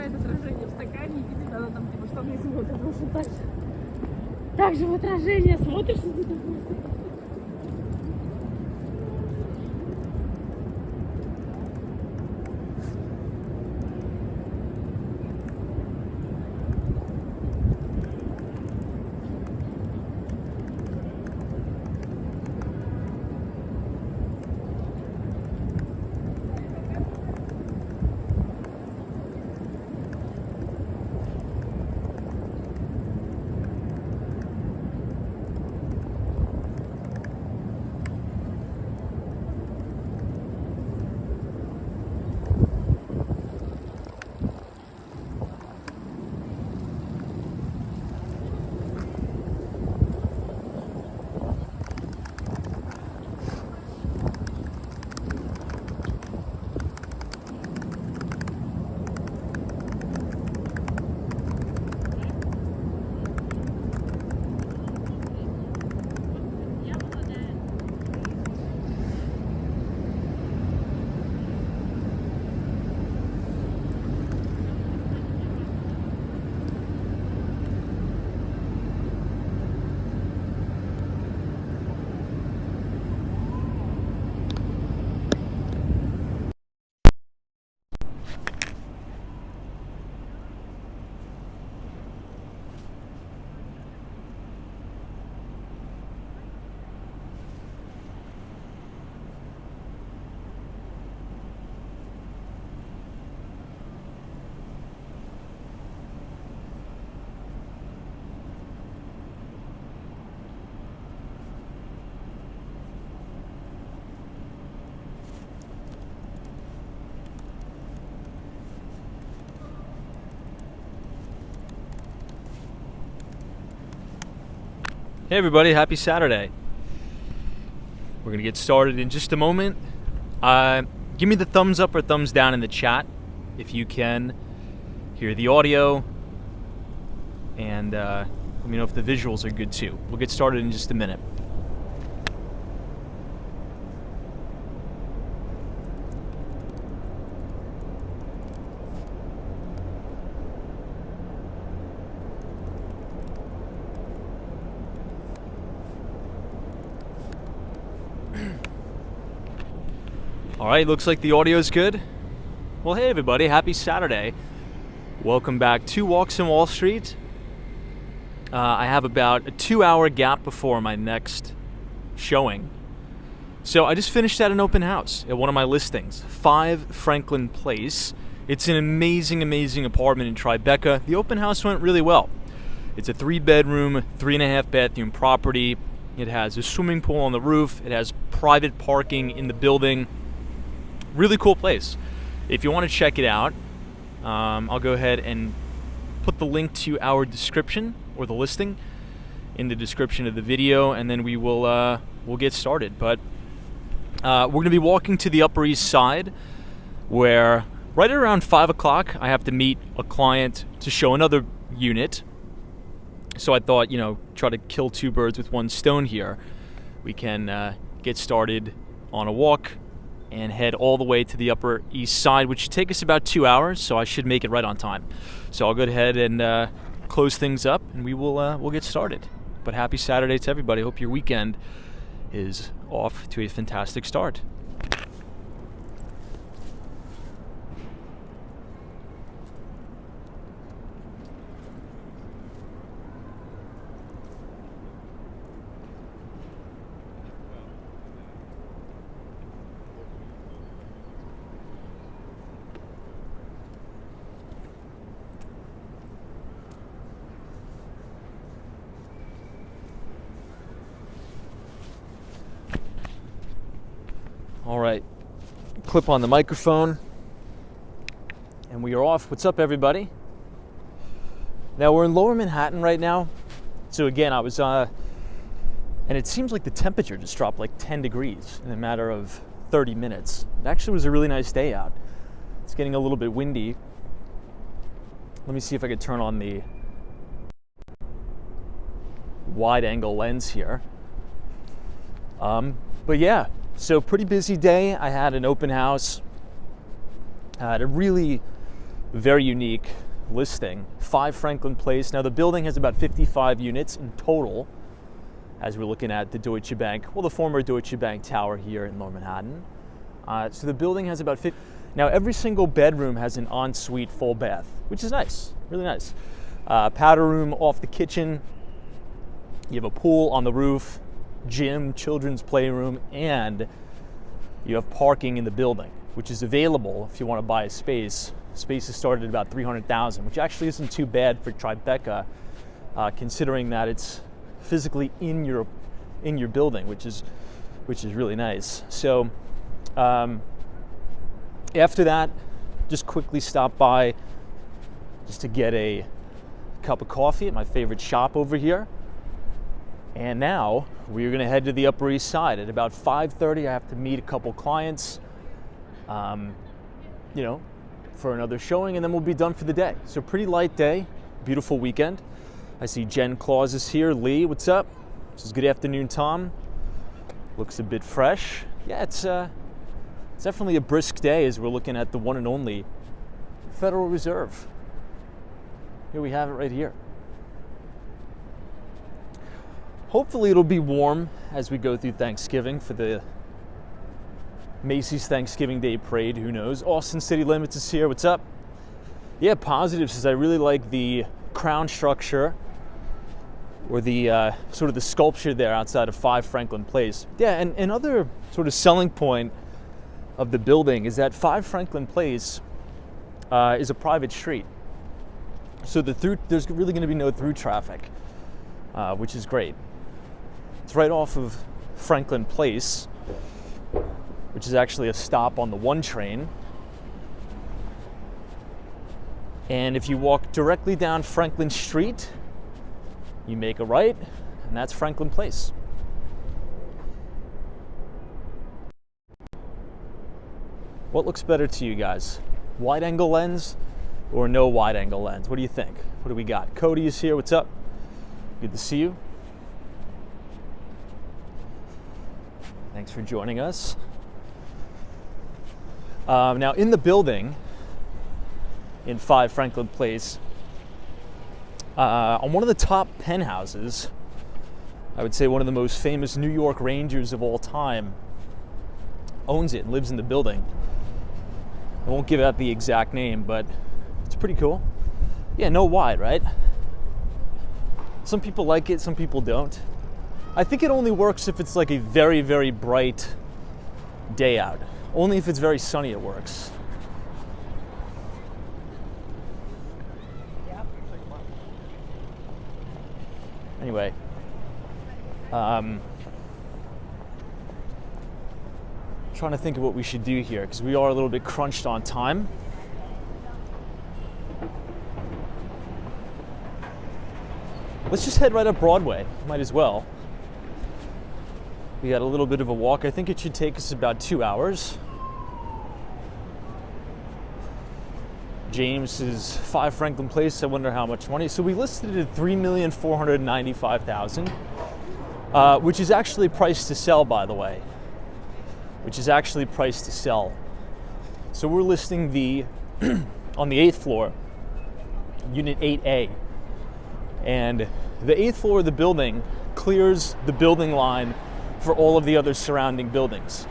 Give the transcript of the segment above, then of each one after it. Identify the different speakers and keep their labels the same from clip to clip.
Speaker 1: отражает отражение в стакане, и тебе надо там типа штаны смотрят, в общем, так же. Так же в отражение смотришь, и ты такой.
Speaker 2: Hey everybody, happy Saturday. We're going to get started in just a moment. Give me the thumbs up or thumbs down in the chat if you can hear the audio, and let me know if the visuals are good too. We'll get started in just a minute. Alright, looks like the audio is good. Well, hey everybody, happy Saturday. Welcome back to Walks on Wall Street. I have about a 2-hour gap before my next showing. So I just finished at an open house at one of my listings, 5 Franklin Place. It's an amazing, amazing apartment in Tribeca. The open house went really well. It's a 3-bedroom, 3.5 bathroom property. It has a swimming pool on the roof. It has private parking in the building. Really cool place. If you want to check it out, I'll go ahead and put the link to our description or the listing in the description of the video, and then we'll get started. But we're going to be walking to the Upper East Side, where right around 5 o'clock I have to meet a client to show another unit. So I thought, try to kill 2 birds with 1 stone here. We can get started on a walk and head all the way to the Upper East Side, which should take us about 2 hours, so I should make it right on time. So I'll go ahead and close things up, and we'll get started. But happy Saturday to everybody. Hope your weekend is off to a fantastic start. All right, clip on the microphone, and we are off. What's up, everybody? Now, we're in Lower Manhattan right now. So again, I was, and it seems like the temperature just dropped like 10 degrees in a matter of 30 minutes. It actually was a really nice day out. It's getting a little bit windy. Let me see if I could turn on the wide angle lens here. But yeah. So pretty busy day. I had an open house. It very unique listing. 5 Franklin Place. Now the building has about 55 units in total, as we're looking at the Deutsche Bank, well, the former Deutsche Bank Tower here in Lower Manhattan. So the building has about 50. Now every single bedroom has an ensuite full bath, which is nice, really nice. Powder room off the kitchen. You have a pool on the roof, gym, children's playroom, and you have parking in the building, which is available if you want to buy a space. Spaces started at about $300,000, which actually isn't too bad for Tribeca, considering that it's physically in your building, which is really nice. So after that, just quickly stop by just to get a cup of coffee at my favorite shop over here. And now we're going to head to the Upper East Side. At about 5:30, I have to meet a couple clients, for another showing, and then we'll be done for the day. So pretty light day, beautiful weekend. I see Jen Claus is here. Lee, what's up? This is good afternoon, Tom. Looks a bit fresh. Yeah, it's definitely a brisk day as we're looking at the one and only Federal Reserve. Here we have it right here. Hopefully it'll be warm as we go through Thanksgiving for the Macy's Thanksgiving Day Parade, who knows. Austin City Limits is here, what's up? Yeah, positives is I really like the crown structure, or the sort of the sculpture there outside of 5 Franklin Place. Yeah, and another sort of selling point of the building is that 5 Franklin Place is a private street. So there's really going to be no through traffic, which is great. It's right off of Franklin Place, which is actually a stop on the 1 train. And if you walk directly down Franklin Street, you make a right, and that's Franklin Place. What looks better to you guys? Wide angle lens or no wide angle lens? What do you think? What do we got? Cody is here, what's up? Good to see you. Thanks for joining us. Now in the building, in 5 Franklin Place, on one of the top penthouses, I would say one of the most famous New York Rangers of all time owns it and lives in the building. I won't give out the exact name, but it's pretty cool. Yeah, no wide, right? Some people like it, some people don't. I think it only works if it's like a very, very bright day out. Only if it's very sunny it works. Anyway, trying to think of what we should do here because we are a little bit crunched on time. Let's just head right up Broadway. Might as well. We got a little bit of a walk. I think it should take us about 2 hours. James is 5 Franklin Place. I wonder how much money. So we listed it at $3,495,000, which is actually priced to sell, by the way. Which is actually priced to sell. So we're listing the on the 8th floor, Unit 8A, and the 8th floor of the building clears the building line for all of the other surrounding buildings.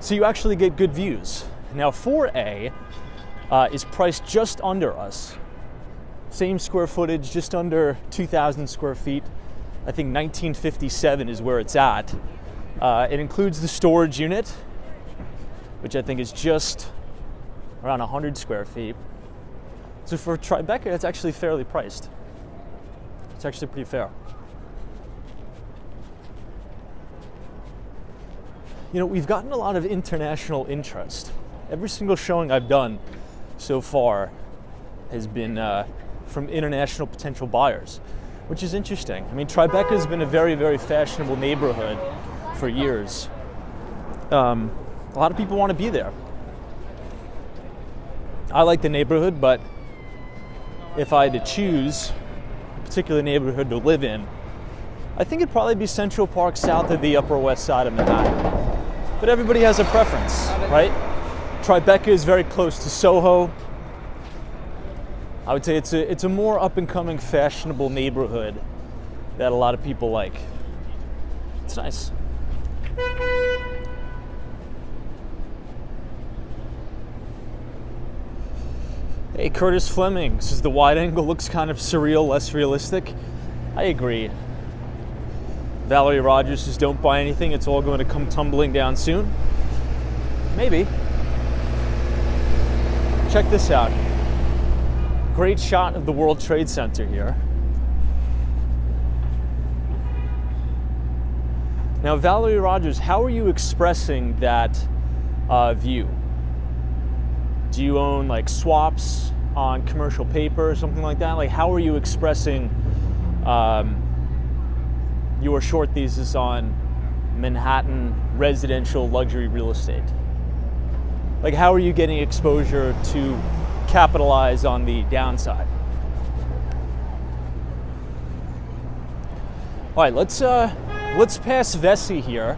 Speaker 2: So you actually get good views. Now 4A is priced just under us. Same square footage, just under 2,000 square feet. I think 1957 is where it's at. It includes the storage unit, which I think is just around 100 square feet. So for Tribeca, it's actually fairly priced. It's actually pretty fair. You know, we've gotten a lot of international interest. Every single showing I've done so far has been from international potential buyers, which is interesting. I mean, Tribeca has been a very, very fashionable neighborhood for years. A lot of people want to be there. I like the neighborhood, but if I had to choose a particular neighborhood to live in, I think it'd probably be Central Park south of the Upper West Side of Manhattan. But everybody has a preference, right? Tribeca is very close to Soho. I would say it's a more up and coming, fashionable neighborhood that a lot of people like. It's nice. Hey, Curtis Fleming says the wide angle looks kind of surreal, less realistic. I agree. Valerie Rogers says don't buy anything, it's all going to come tumbling down soon. Maybe. Check this out. Great shot of the World Trade Center here. Now, Valerie Rogers, how are you expressing that view? Do you own like swaps on commercial paper or something like that? Like, how are you expressing your short thesis on Manhattan residential luxury real estate? Like, how are you getting exposure to capitalize on the downside? All right, let's pass Vesey here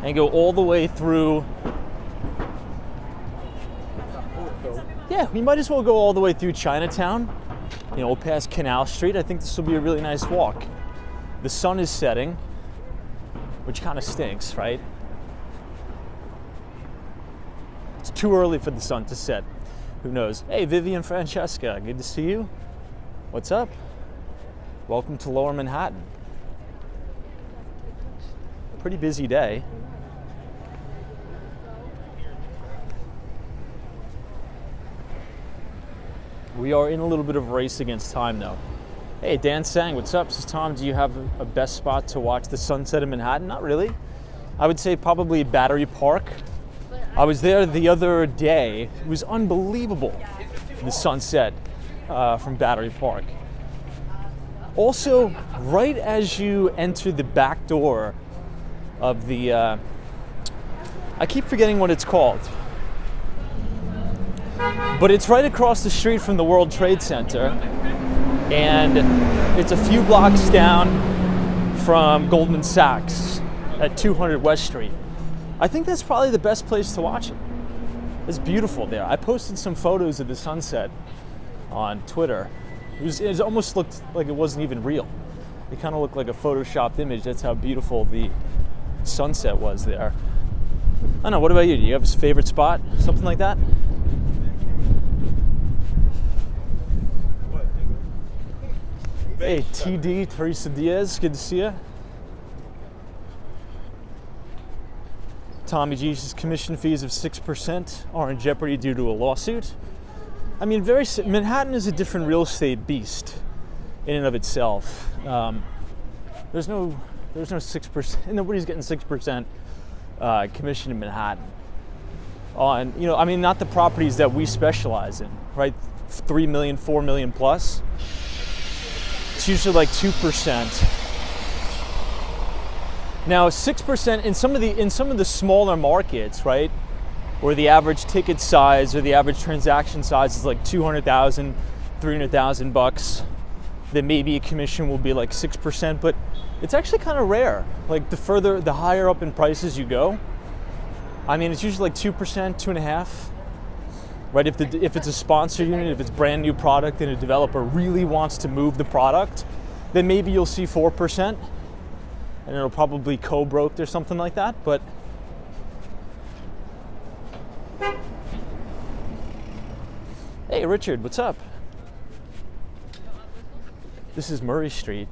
Speaker 2: and go all the way through. Yeah, we might as well go all the way through Chinatown, past Canal Street. I think this will be a really nice walk. The sun is setting, which kind of stinks, right? It's too early for the sun to set. Who knows? Hey, Vivian Francesca, good to see you. What's up? Welcome to Lower Manhattan. Pretty busy day. We are in a little bit of a race against time though. Hey, Dan Sang, what's up? Says Tom, do you have a best spot to watch the sunset in Manhattan? Not really. I would say probably Battery Park. I was there the other day. It was unbelievable, the sunset from Battery Park. Also, right as you enter the back door of the, I keep forgetting what it's called, but it's right across the street from the World Trade Center, and it's a few blocks down from Goldman Sachs at 200 West Street. I think that's probably the best place to watch it. It's beautiful there. I posted some photos of the sunset on Twitter. It almost looked like it wasn't even real. It kind of looked like a photoshopped image. That's how beautiful the sunset was there. I don't know, what about you? Do you have a favorite spot? Something like that? Hey, TD, Teresa Diaz, good to see you. Tommy G says commission fees of 6% are in jeopardy due to a lawsuit. I mean, Manhattan is a different real estate beast in and of itself. There's no 6%. Nobody's getting 6% commission in Manhattan. On, not the properties that we specialize in, right? 3 million, 4 million plus. It's usually like 2%. Now, 6% in some of the smaller markets, right, where the average ticket size or the average transaction size is like $200,000, $300,000, then maybe a commission will be like 6%, but it's actually kind of rare. Like the higher up in prices you go, I mean, it's usually like 2%, 2.5%, right? If it's a sponsor unit, if it's brand new product and a developer really wants to move the product, then maybe you'll see 4%. And it'll probably co-broked or something like that, but hey, Richard, what's up? This is Murray Street.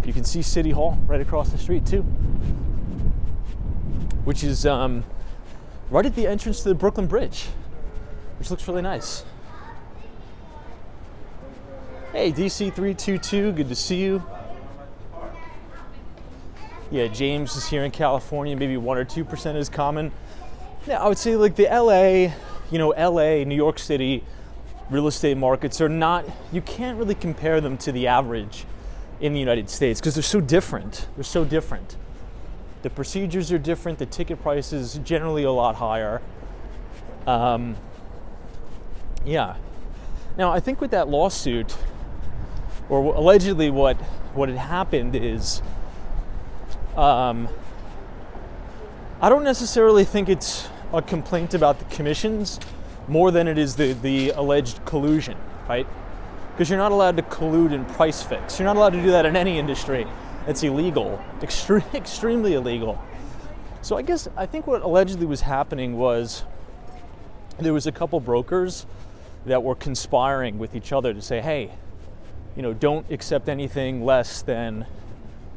Speaker 2: You can see City Hall right across the street too, which is right at the entrance to the Brooklyn Bridge, which looks really nice. Hey, DC322, good to see you. Yeah, James is here in California, maybe 1 or 2% is common. Yeah, I would say like the LA, New York City real estate markets are not, you can't really compare them to the average in the United States because they're so different. They're so different. The procedures are different, the ticket price is generally a lot higher. Yeah. Now, I think with that lawsuit, or allegedly what had happened is, I don't necessarily think it's a complaint about the commissions more than it is the alleged collusion, right? Because you're not allowed to collude in price fix. You're not allowed to do that in any industry. It's illegal, extremely illegal. So I think what allegedly was happening was there was a couple brokers that were conspiring with each other to say, hey, don't accept anything less than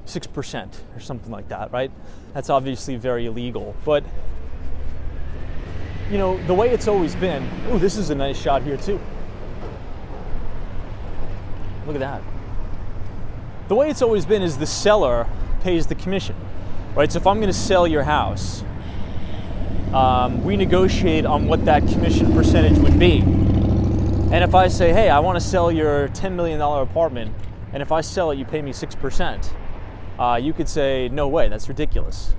Speaker 2: 6% or something like that, right? That's obviously very illegal. But, the way it's always been, oh, this is a nice shot here too. Look at that. The way it's always been is the seller pays the commission, right? So if I'm going to sell your house, we negotiate on what that commission percentage would be. And if I say, hey, I want to sell your $10 million apartment, and if I sell it, you pay me 6%, you could say, no way, that's ridiculous.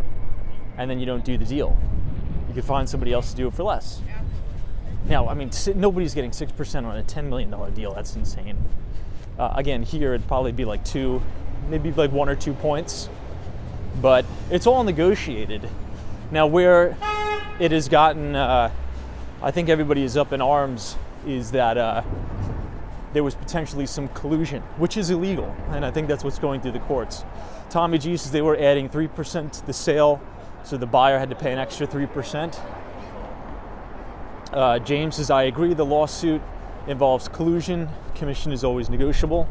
Speaker 2: And then you don't do the deal. You could find somebody else to do it for less. Now, nobody's getting 6% on a $10 million deal. That's insane. Again, here it'd probably be like 2, maybe like 1 or 2 points. But it's all negotiated. Now, where it has gotten, I think everybody is up in arms, is that there was potentially some collusion, which is illegal, and I think that's what's going through the courts. Tommy G says they were adding 3% to the sale, so the buyer had to pay an extra 3%. James says, I agree, the lawsuit involves collusion. Commission is always negotiable.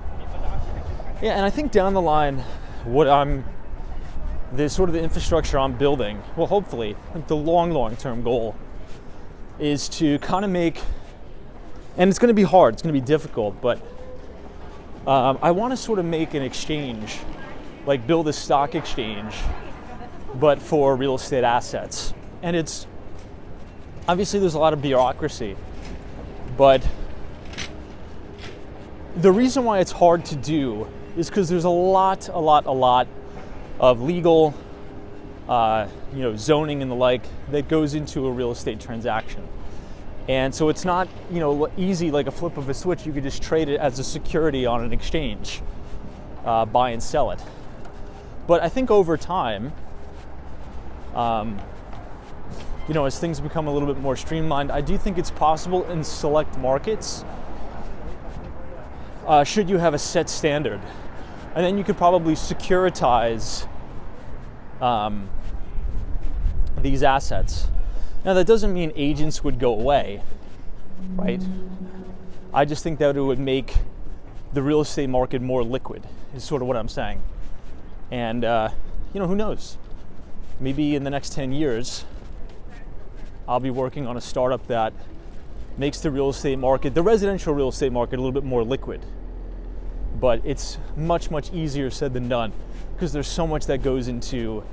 Speaker 2: Yeah, and I think down the line, the sort of the infrastructure I'm building, well, hopefully, the long-term goal is to kind of make, and it's going to be hard, it's going to be difficult, but I want to sort of make an exchange, like build a stock exchange, but for real estate assets. And it's, obviously there's a lot of bureaucracy, but the reason why it's hard to do is because there's a lot of legal, zoning and the like that goes into a real estate transaction. And so it's not, easy like a flip of a switch. You could just trade it as a security on an exchange, buy and sell it. But I think over time, as things become a little bit more streamlined, I do think it's possible in select markets, should you have a set standard. And then you could probably securitize these assets. Now, that doesn't mean agents would go away, right? I just think that it would make the real estate market more liquid, is sort of what I'm saying. And, who knows? Maybe in the next 10 years, I'll be working on a startup that makes the real estate market, the residential real estate market, a little bit more liquid. But it's much, much easier said than done because there's so much that goes into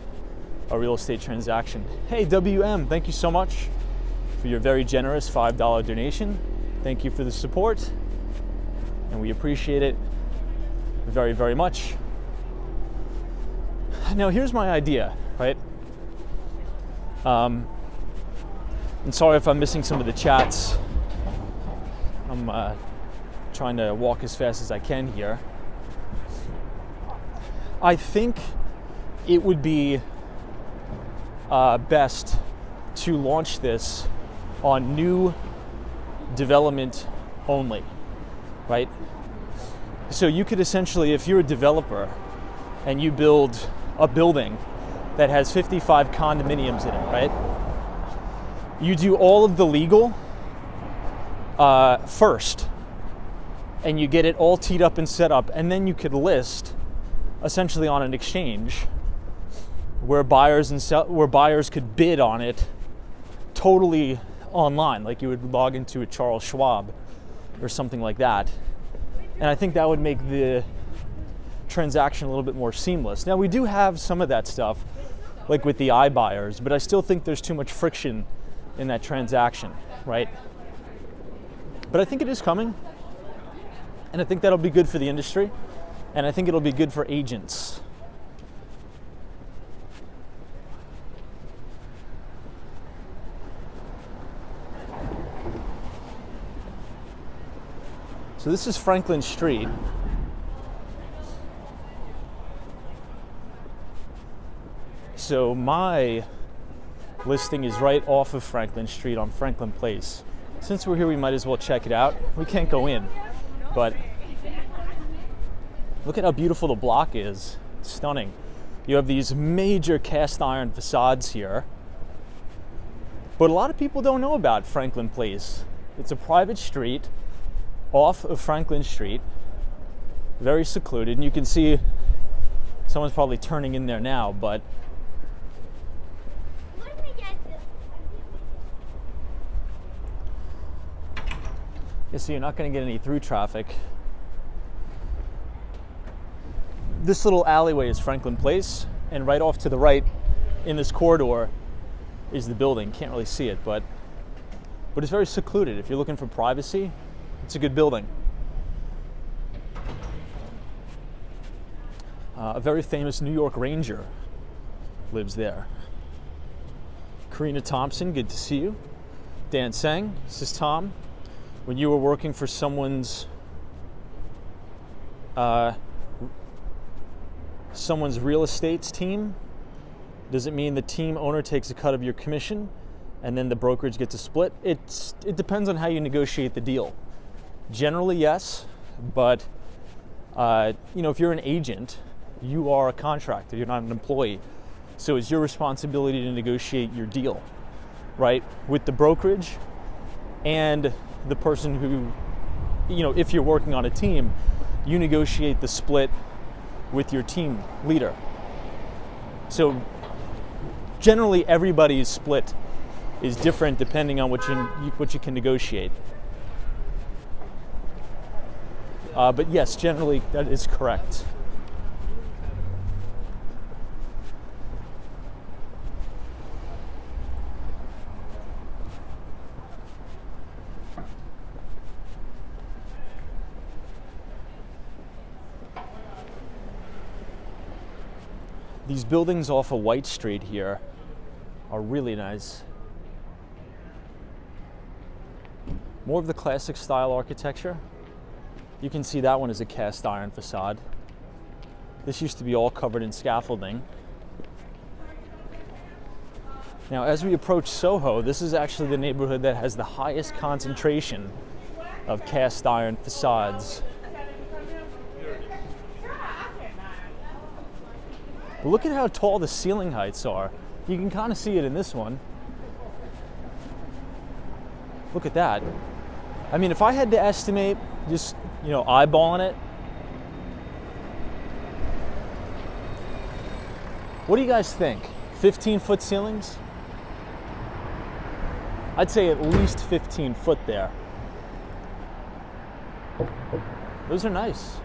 Speaker 2: a real estate transaction. Hey, WM, thank you so much for your very generous $5 donation. Thank you for the support, and we appreciate it very, very much. Now, here's my idea, right? And sorry if I'm missing some of the chats. I'm trying to walk as fast as I can here. I think it would be best to launch this on new development only, right? So you could essentially, if you're a developer and you build a building that has 55 condominiums in it, right? You do all of the legal first, and you get it all teed up and set up, and then you could list essentially on an exchange where buyers could bid on it totally online, like you would log into a Charles Schwab or something like that. And I think that would make the transaction a little bit more seamless. Now, we do have some of that stuff, like with the iBuyers, but I still think there's too much friction in that transaction, right? But I think it is coming, and I think that'll be good for the industry, and I think it'll be good for agents. So this is Franklin Street. So my listing is right off of Franklin Street on Franklin Place. since we're here, we might as well check it out. We can't go in, but look at how beautiful the block is. It's stunning. You have these major cast iron facades here. But a lot of people don't know about Franklin Place. It's a private street off of Franklin Street, very secluded, and you can see someone's probably turning in there now, but yeah, so you're not going to get any through traffic. This little alleyway is Franklin Place, and right off to the right in this corridor is the building. Can't really see it, but it's very secluded. If you're looking for privacy, it's a good building. A very famous New York Ranger lives there. Karina Thompson, good to see you. Dan Sang, this is Tom. When you were working for someone's real estate's team, does it mean the team owner takes a cut of your commission and then the brokerage gets a split? It depends on how you negotiate the deal. Generally, yes, but if you're an agent, you are a contractor, you're not an employee. So it's your responsibility to negotiate your deal, right? With the brokerage and the person who, if you're working on a team, you negotiate the split with your team leader. So generally everybody's split is different depending on what you can negotiate. But yes, generally that is correct. These buildings off of White Street here are really nice. More of the classic style architecture. You can see that one is a cast iron facade. This used to be all covered in scaffolding. Now, as we approach Soho, this is actually the neighborhood that has the highest concentration of cast iron facades. But look at how tall the ceiling heights are. You can kind of see it in this one. Look at that. I mean, if I had to estimate, just, eyeballing it, what do you guys think? 15-foot ceilings? I'd say at least 15 foot there. Those are nice.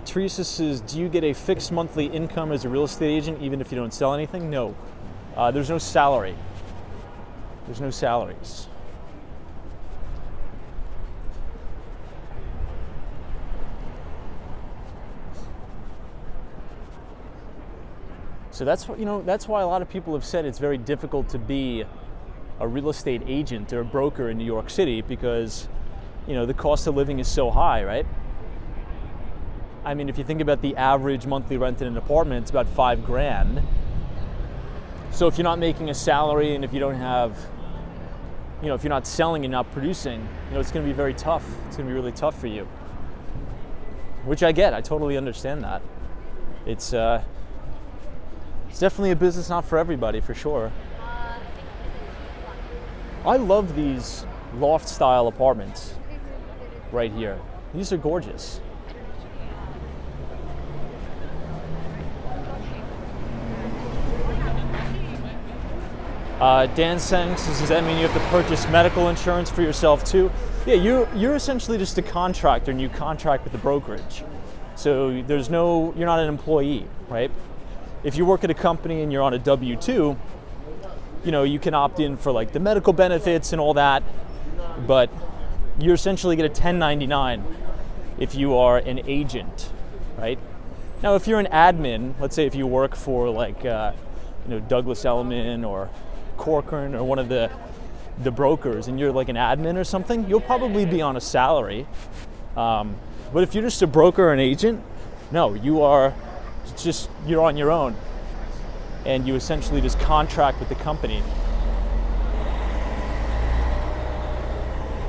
Speaker 2: Teresa says, do you get a fixed monthly income as a real estate agent even if you don't sell anything? No. There's no salary. There's no salaries. So that's why a lot of people have said it's very difficult to be a real estate agent or a broker in New York City because, the cost of living is so high, right? I mean, if you think about the average monthly rent in an apartment, it's about $5,000. So if you're not making a salary and if you don't have, if you're not selling and not producing, it's going to be very tough. It's going to be really tough for you. Which I get. I totally understand that. It's definitely a business not for everybody, for sure. I love these loft-style apartments right here. These are gorgeous. Dan Sang says, does that mean you have to purchase medical insurance for yourself too? Yeah, you're essentially just a contractor and you contract with the brokerage. So you're not an employee, right? If you work at a company and you're on a W-2, you can opt in for like the medical benefits and all that, but you essentially get a 1099 if you are an agent, right? Now, if you're an admin, let's say if you work for like, Douglas Elliman or Corcoran or one of the brokers and you're like an admin or something, you'll probably be on a salary. But if you're just a broker or an agent, no, you're on your own. and you essentially just contract with the company.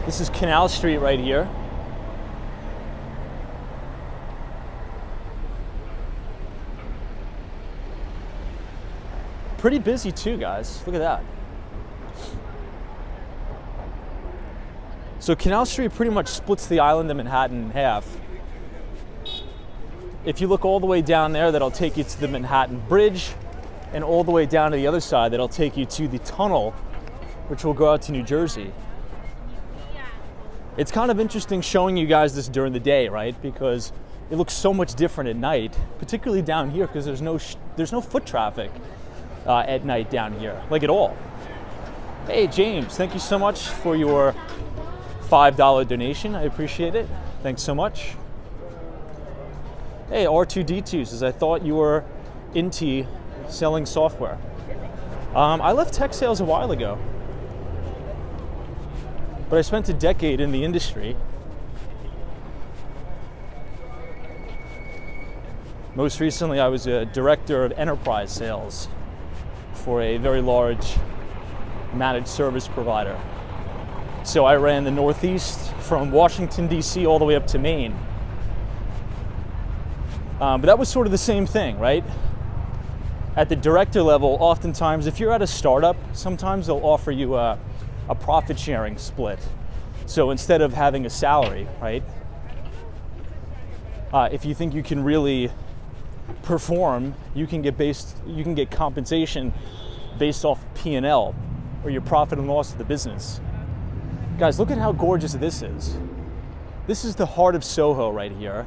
Speaker 2: This is Canal Street right here. Pretty busy too, guys. Look at that. So Canal Street pretty much splits the island of Manhattan in half. If you look all the way down there, that'll take you to the Manhattan Bridge, and all the way down to the other side, that'll take you to the tunnel, which will go out to New Jersey. It's kind of interesting showing you guys this during the day, right? Because it looks so much different at night, particularly down here, because there's no foot traffic at night down here, like at all. Hey, James, thank you so much for your $5 donation. I appreciate it. Thanks so much. Hey, R2D2 says, I thought you were into selling software. I left tech sales a while ago, but I spent a decade in the industry. Most recently, I was a director of enterprise sales for a very large managed service provider. So I ran the Northeast from Washington, D.C. all the way up to Maine. But that was sort of the same thing, right? At the director level, oftentimes, if you're at a startup, sometimes they'll offer you a profit sharing split. So instead of having a salary, right? If you think you can really perform, you can get compensation based off P&L, or your profit and loss of the business. Guys, look at how gorgeous this is. This is the heart of Soho right here.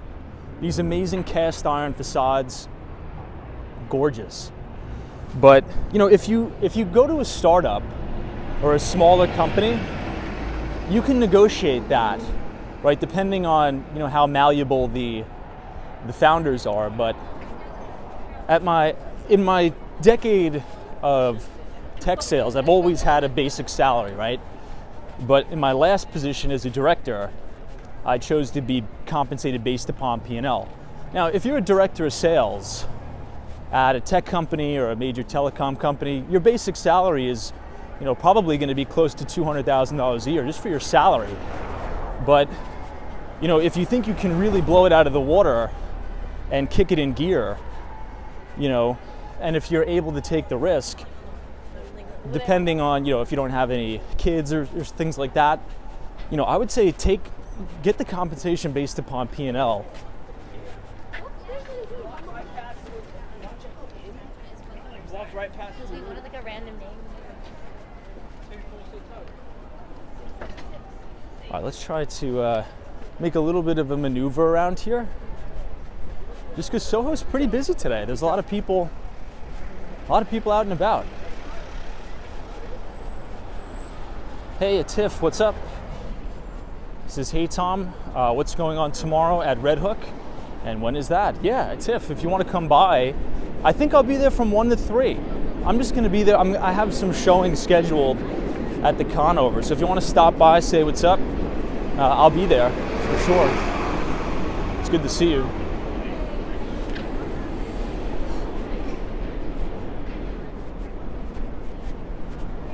Speaker 2: These amazing cast iron facades, gorgeous. But if you go to a startup or a smaller company, you can negotiate that, right? Depending on how malleable the founders are. But in my decade of tech sales, I've always had a basic salary, right? But in my last position as a director, I chose to be compensated based upon P&L. Now, if you're a director of sales at a tech company or a major telecom company, your basic salary is, probably going to be close to $200,000 a year just for your salary. But, if you think you can really blow it out of the water and kick it in gear, and if you're able to take the risk, depending on, if you don't have any kids or things like that, I would say get the compensation based upon P&L.
Speaker 3: Walk right past it. What are like a random name?
Speaker 2: All right, let's try to make a little bit of a maneuver around here. Just because Soho's pretty busy today. There's a lot of people out and about. Hey, Tiff, what's up? Says, hey Tom, what's going on tomorrow at Red Hook? And when is that? Yeah, Tiff, if you want to come by, I think I'll be there from 1 to 3. I'm just going to be there. I have some showing scheduled at the Conover. So if you want to stop by, say what's up, I'll be there for sure. It's good to see you.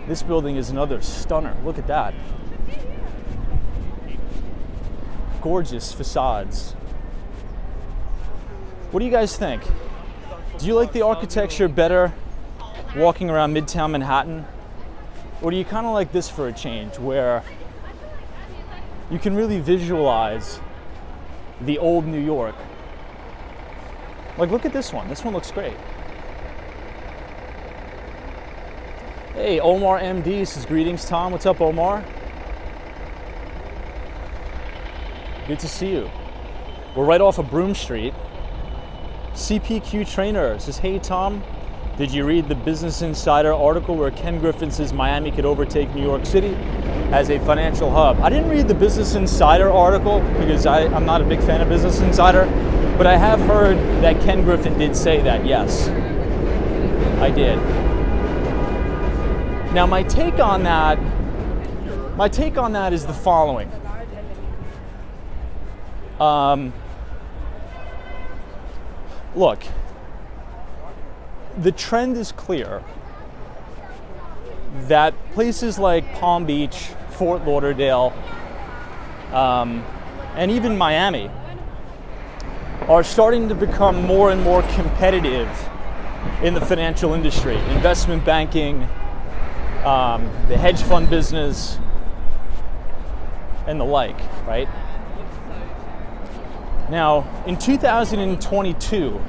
Speaker 2: This building is another stunner. Look at that. Gorgeous facades. What do you guys think? Do you like the architecture better walking around Midtown Manhattan? Or do you kind of like this for a change, where you can really visualize the old New York? Like, look at this one. This one looks great. Hey, Omar MD says, greetings, Tom. What's up, Omar? Good to see you. We're right off of Broome Street. CPQ Trainer says, hey, Tom, did you read the Business Insider article where Ken Griffin says Miami could overtake New York City as a financial hub? I didn't read the Business Insider article because I'm not a big fan of Business Insider, but I have heard that Ken Griffin did say that, yes. I did. Now, my take on that is the following. Look, the trend is clear that places like Palm Beach, Fort Lauderdale, and even Miami are starting to become more and more competitive in the financial industry, investment banking, the hedge fund business, and the like, right? Now, in 2022,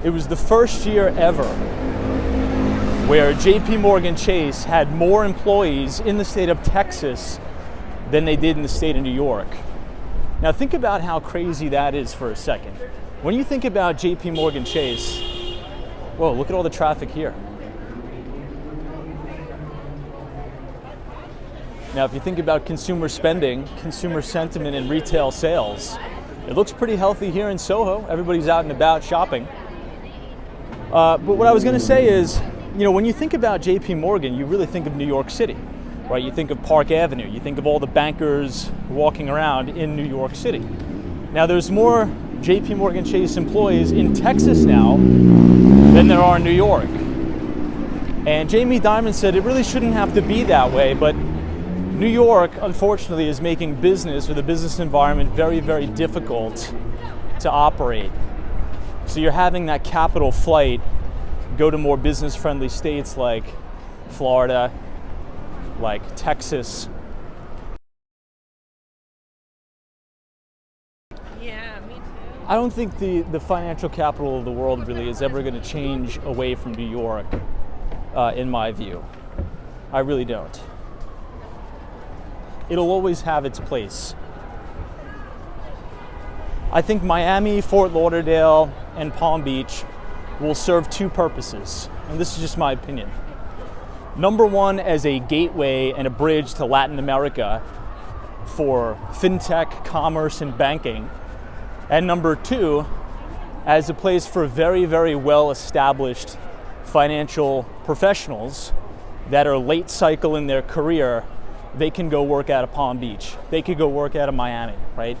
Speaker 2: it was the first year ever where JP Morgan Chase had more employees in the state of Texas than they did in the state of New York. Now think about how crazy that is for a second. When you think about JP Morgan Chase, whoa, look at all the traffic here. Now if you think about consumer spending, consumer sentiment, and retail sales, it looks pretty healthy here in Soho. Everybody's out and about shopping. But what I was going to say is, when you think about JP Morgan, you really think of New York City, right? You think of Park Avenue. You think of all the bankers walking around in New York City. Now, there's more JP Morgan Chase employees in Texas now than there are in New York. And Jamie Dimon said it really shouldn't have to be that way, but New York, unfortunately, is making business or the business environment very, very difficult to operate. So you're having that capital flight go to more business-friendly states like Florida, like Texas.
Speaker 1: Yeah, me too.
Speaker 2: I don't think the financial capital of the world really is ever going to change away from New York, in my view. I really don't. It'll always have its place. I think Miami, Fort Lauderdale, and Palm Beach will serve two purposes, and this is just my opinion. Number one, as a gateway and a bridge to Latin America for fintech, commerce, and banking. And number two, as a place for very, very well-established financial professionals that are late cycle in their career. They can go work out of Palm Beach. They could go work out of Miami, right?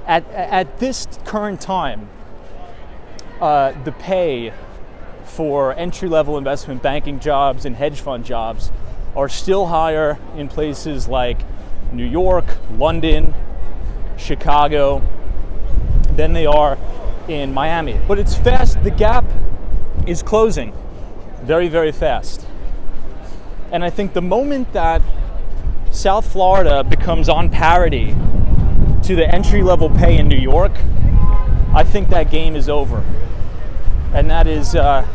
Speaker 2: At this current time, the pay for entry-level investment banking jobs and hedge fund jobs are still higher in places like New York, London, Chicago than they are in Miami. But it's fast, the gap is closing very, very fast. And I think the moment that South Florida becomes on parity to the entry-level pay in New York, I think that game is over. And that is man,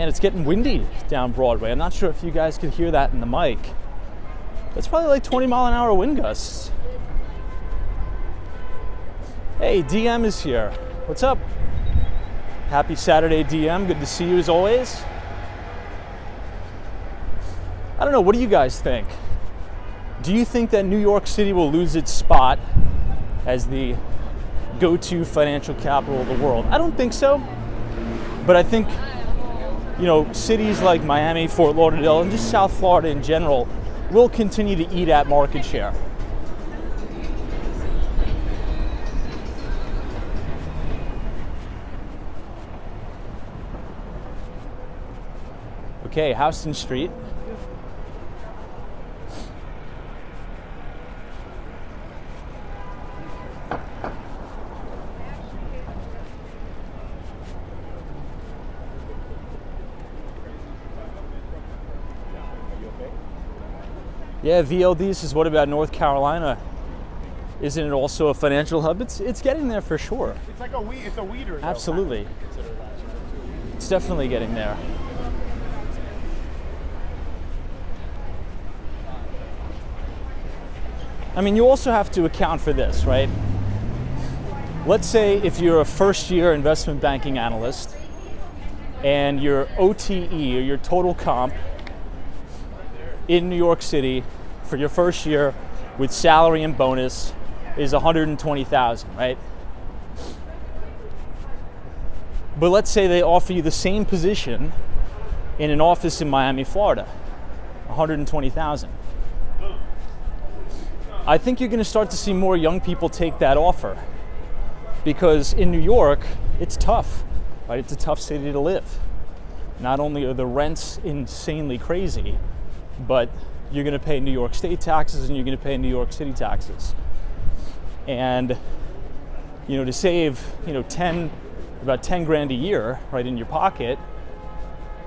Speaker 2: it's getting windy down Broadway. I'm not sure if you guys could hear that in the mic. That's probably like 20-mile-an-hour wind gusts. Hey, DM is here. What's up? Happy Saturday, DM. Good to see you as always. I don't know, what do you guys think? Do you think that New York City will lose its spot as the go-to financial capital of the world? I don't think so. But I think, cities like Miami, Fort Lauderdale, and just South Florida in general will continue to eat at market share. Okay, Houston Street. Yeah, VLD says, what about North Carolina? Isn't it also a financial hub? It's getting there for sure.
Speaker 4: It's like it's a weeder.
Speaker 2: Absolutely. It's definitely getting there. I mean, you also have to account for this, right? Let's say if you're a first-year investment banking analyst and your OTE, or your total comp, in New York City for your first year with salary and bonus is $120,000, right? But let's say they offer you the same position in an office in Miami, Florida, $120,000. I think you're going to start to see more young people take that offer, because in New York, it's tough, right? It's a tough city to live. Not only are the rents insanely crazy, but you're going to pay New York State taxes and you're going to pay New York City taxes. And, to save, about 10 grand a year, right, in your pocket,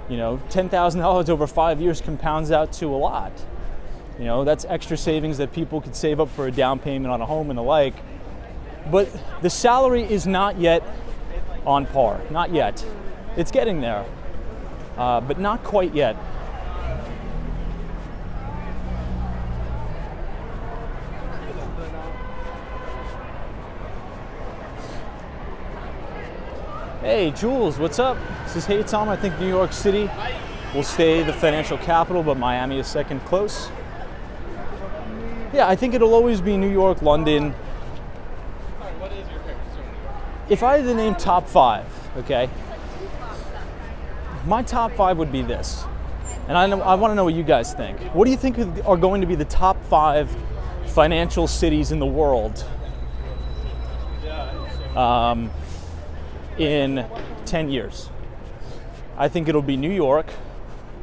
Speaker 2: $10,000 over 5 years compounds out to a lot. That's extra savings that people could save up for a down payment on a home and the like. But the salary is not yet on par, not yet. It's getting there, but not quite yet. Hey, Jules, what's up? This is Hey Tom. I think New York City will stay the financial capital, but Miami is second close. Yeah, I think it'll always be New York, London. If I had to name top 5, okay, my top 5 would be this. And I want to know what you guys think. What do you think are going to be the top 5 financial cities in the world in 10 years? I think it'll be New York,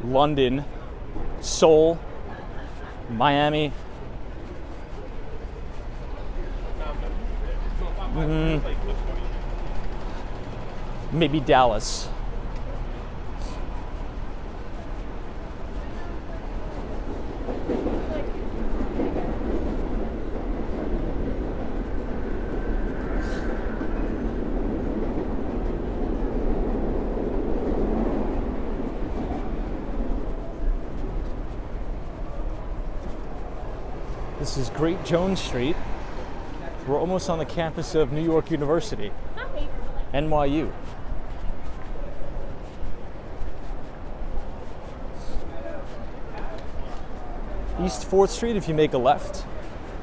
Speaker 2: London, Seoul, Miami, maybe Dallas. This is Great Jones Street. We're almost on the campus of New York University, NYU. East 4th Street, if you make a left,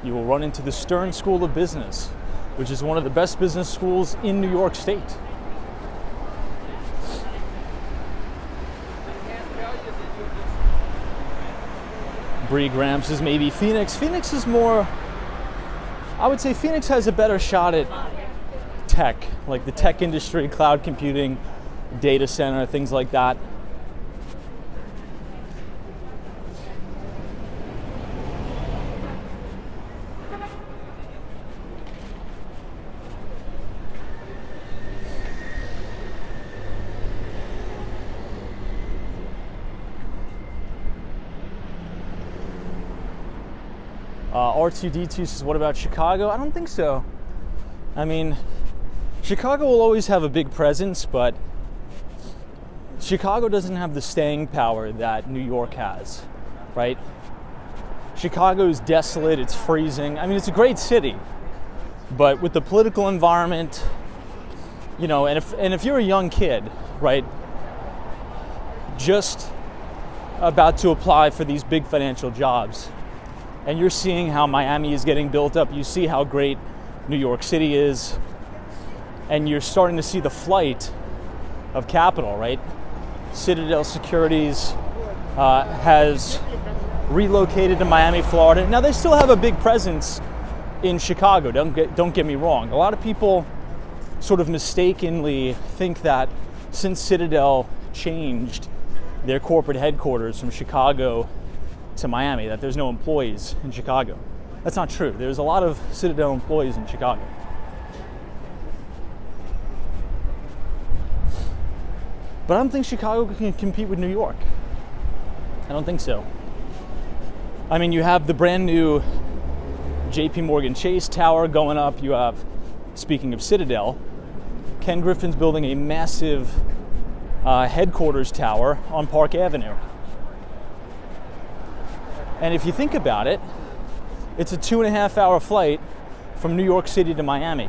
Speaker 2: you will run into the Stern School of Business, which is one of the best business schools in New York State. Bree Grams is maybe Phoenix. Phoenix is more, I would say Phoenix has a better shot at tech, like the tech industry, cloud computing, data center, things like that. R2D2 says, what about Chicago? I don't think so. I mean, Chicago will always have a big presence, but Chicago doesn't have the staying power that New York has, right? Chicago is desolate, it's freezing. I mean, it's a great city, but with the political environment, and if you're a young kid, right, just about to apply for these big financial jobs, and you're seeing how Miami is getting built up, you see how great New York City is, and you're starting to see the flight of capital, right? Citadel Securities has relocated to Miami, Florida. Now, they still have a big presence in Chicago, don't get me wrong. A lot of people sort of mistakenly think that since Citadel changed their corporate headquarters from Chicago to Miami, that there's no employees in Chicago. That's not true. There's a lot of Citadel employees in Chicago. But I don't think Chicago can compete with New York. I don't think so. I mean, you have the brand new JP Morgan Chase Tower going up. You have, speaking of Citadel, Ken Griffin's building a massive headquarters tower on Park Avenue. And if you think about it, it's a 2.5-hour flight from New York City to Miami.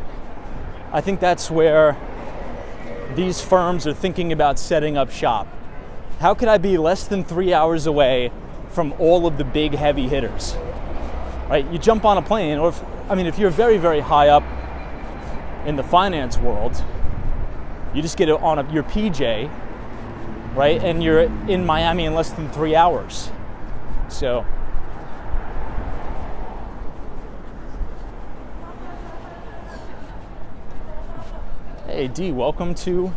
Speaker 2: I think that's where these firms are thinking about setting up shop. How could I be less than 3 hours away from all of the big heavy hitters? Right? You jump on a plane, or if you're very, very high up in the finance world, You just get it on your PJ, right? And you're in Miami in less than 3 hours. So, hey D, welcome to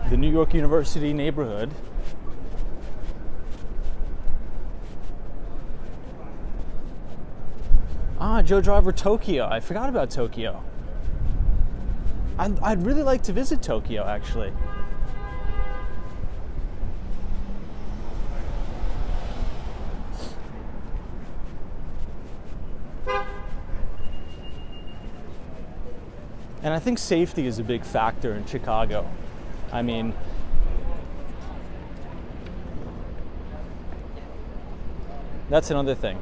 Speaker 2: the New York University neighborhood. Ah, Joe Driver, Tokyo. I forgot about Tokyo. I'd really like to visit Tokyo, actually. And I think safety is a big factor in Chicago. I mean, that's another thing.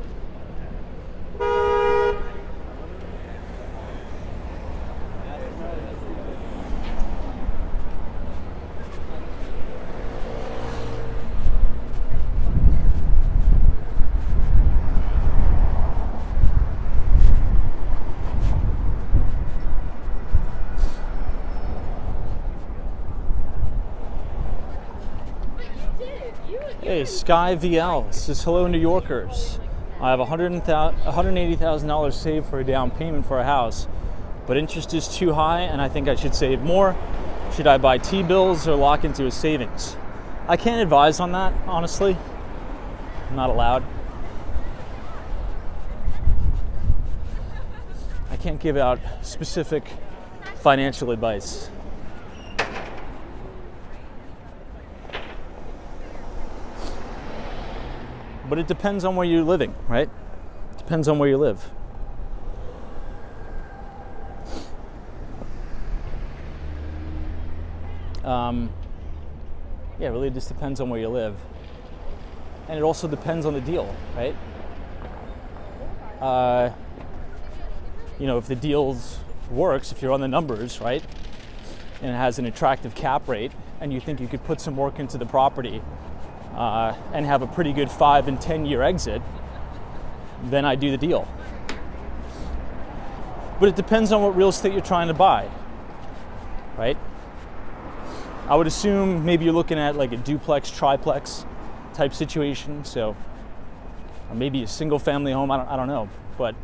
Speaker 2: Hey, Sky VL says, hello, New Yorkers. I have $180,000 saved for a down payment for a house, but interest is too high and I think I should save more. Should I buy T-bills or lock into a savings? I can't advise on that, honestly. I'm not allowed. I can't give out specific financial advice. But it depends on where you're living, right? Depends on where you live. Yeah, really just depends on where you live. And it also depends on the deal, right? You know, if the deal works, if you're on the numbers, right? And it has an attractive cap rate and you think you could put some work into the property, and have a pretty good 5 and 10 year exit, then I do the deal. But it depends on what real estate you're trying to buy, right? I would assume maybe you're looking at like a duplex, triplex type situation, so, or maybe a single family home, I don't know, but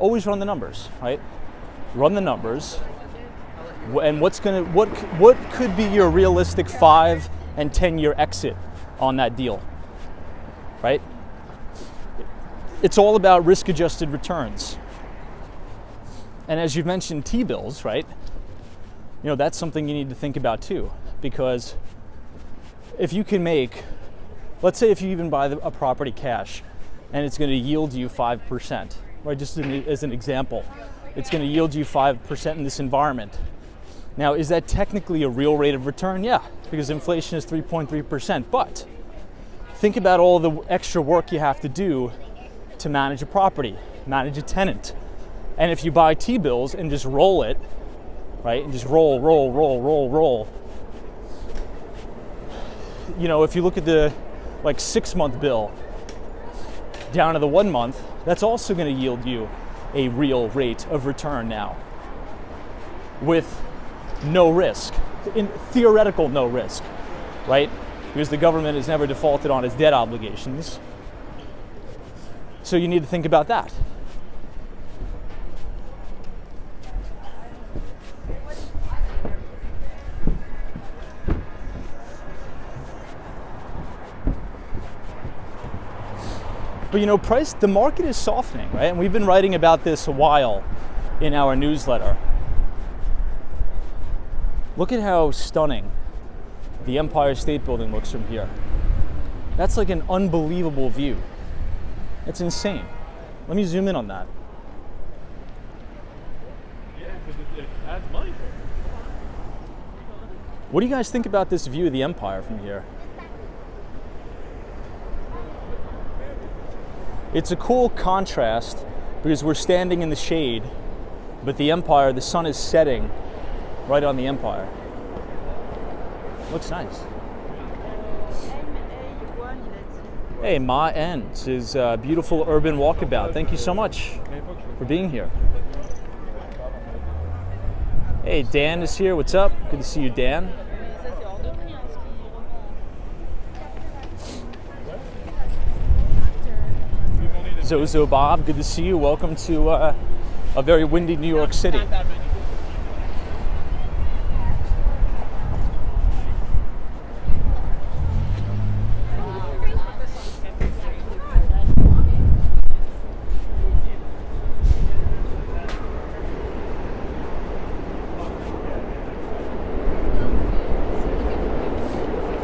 Speaker 2: always run the numbers, right? Run the numbers, and what could be your realistic 5 and 10 year exit on that deal, right? It's all about risk-adjusted returns. And as you've mentioned, T-bills, right? You know, that's something you need to think about too, because if you can make, let's say if you even buy a property cash and it's going to yield you 5%, right? Just as an example, it's going to yield you 5% in this environment. Now, is that technically a real rate of return? Yeah, because inflation is 3.3%, but think about all the extra work you have to do to manage a property, manage a tenant. And if you buy T-bills and just roll it, right, and just roll, you know, if you look at the like 6-month bill down to the 1 month, that's also going to yield you a real rate of return now with no risk, in theoretical no risk, right? Because the government has never defaulted on its debt obligations. So you need to think about that. But you know, the market is softening, right? And we've been writing about this a while in our newsletter. Look at how stunning the Empire State Building looks from here. That's like an unbelievable view. It's insane. Let me zoom in on that.
Speaker 4: Yeah, because it adds money.
Speaker 2: What do you guys think about this view of the Empire from here? It's a cool contrast because we're standing in the shade, but the Empire, the sun is setting right on the Empire. Looks nice. Hey, Ma N, this is a beautiful urban walkabout. Thank you so much for being here. Hey, Dan is here. What's up? Good to see you, Dan.
Speaker 1: Ça, c'est hors de prix, hein, ce qui revend.
Speaker 2: Zozo Bob, good to see you. Welcome to a very windy New York City.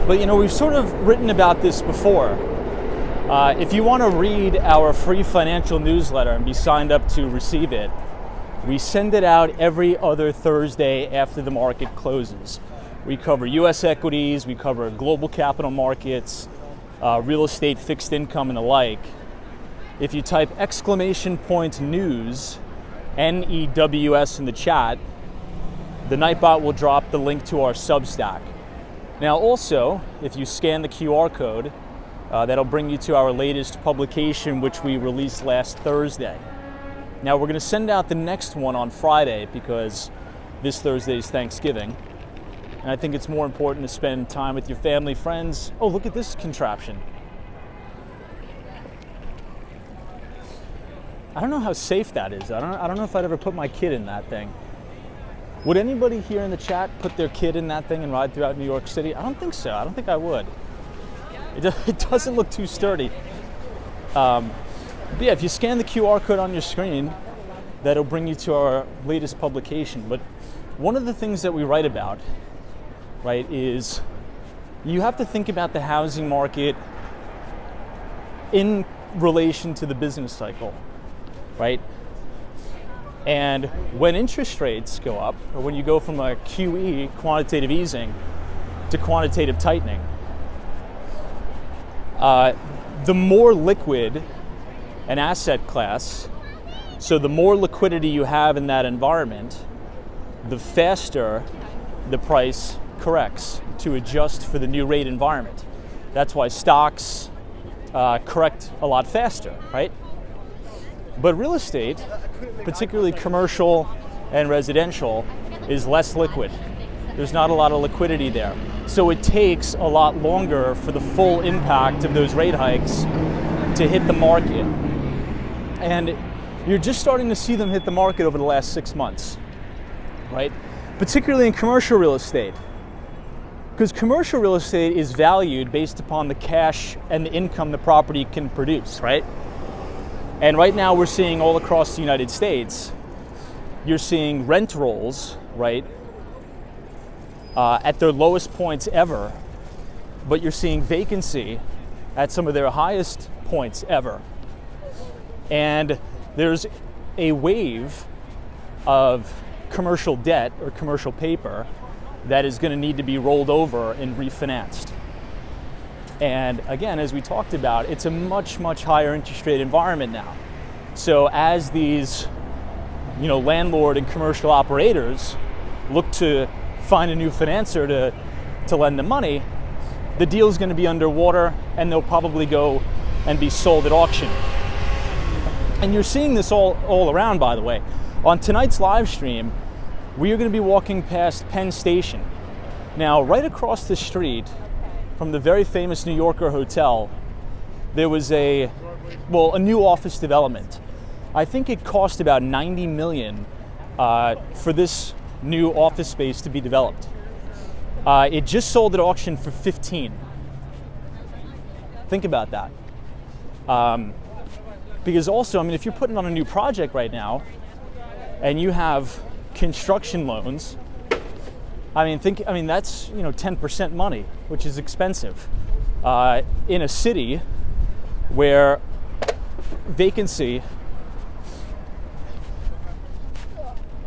Speaker 2: But you know, we've sort of written about this before. If you want to read our free financial newsletter and be signed up to receive it, we send it out every other Thursday after the market closes. We cover US equities, we cover global capital markets, real estate, fixed income, and the like. If you type !news, NEWS in the chat, the Nightbot will drop the link to our Substack. Now also, if you scan the QR code, that'll bring you to our latest publication, which we released last Thursday. Now we're going to send out the next one on Friday because this Thursday is Thanksgiving. And I think it's more important to spend time with your family, friends. Oh, look at this contraption. I don't know how safe that is. I don't know if I'd ever put my kid in that thing. Would anybody here in the chat put their kid in that thing and ride throughout New York City? I don't think so. I don't think I would. It doesn't look too sturdy. But yeah, if you scan the QR code on your screen, that'll bring you to our latest publication. But one of the things that we write about, right, is you have to think about the housing market in relation to the business cycle, right? And when interest rates go up, or when you go from a QE, quantitative easing, to quantitative tightening, the more liquid an asset class, so the more liquidity you have in that environment, the faster the price corrects to adjust for the new rate environment. That's why stocks correct a lot faster, right? But real estate, particularly commercial and residential, is less liquid. There's not a lot of liquidity there. So it takes a lot longer for the full impact of those rate hikes to hit the market. And you're just starting to see them hit the market over the last 6 months, right? Particularly in commercial real estate. Because commercial real estate is valued based upon the cash and the income the property can produce, right? And right now we're seeing all across the United States, you're seeing rent rolls, right, at their lowest points ever, but you're seeing vacancy at some of their highest points ever. And there's a wave of commercial debt or commercial paper that is going to need to be rolled over and refinanced. And again, as we talked about, it's a much, much higher interest rate environment now. So as these, landlord and commercial operators look to find a new financer to lend them money, the deal is going to be underwater and they'll probably go and be sold at auction. And you're seeing this all around, by the way. On tonight's live stream, we are going to be walking past Penn Station. Now, right across the street from the very famous New Yorker Hotel, there was a new office development. I think it cost about $90 million for this new office space to be developed. It just sold at auction for 15. Think about that. Because also, if you're putting on a new project right now and you have construction loans, that's 10% money, which is expensive in a city where vacancy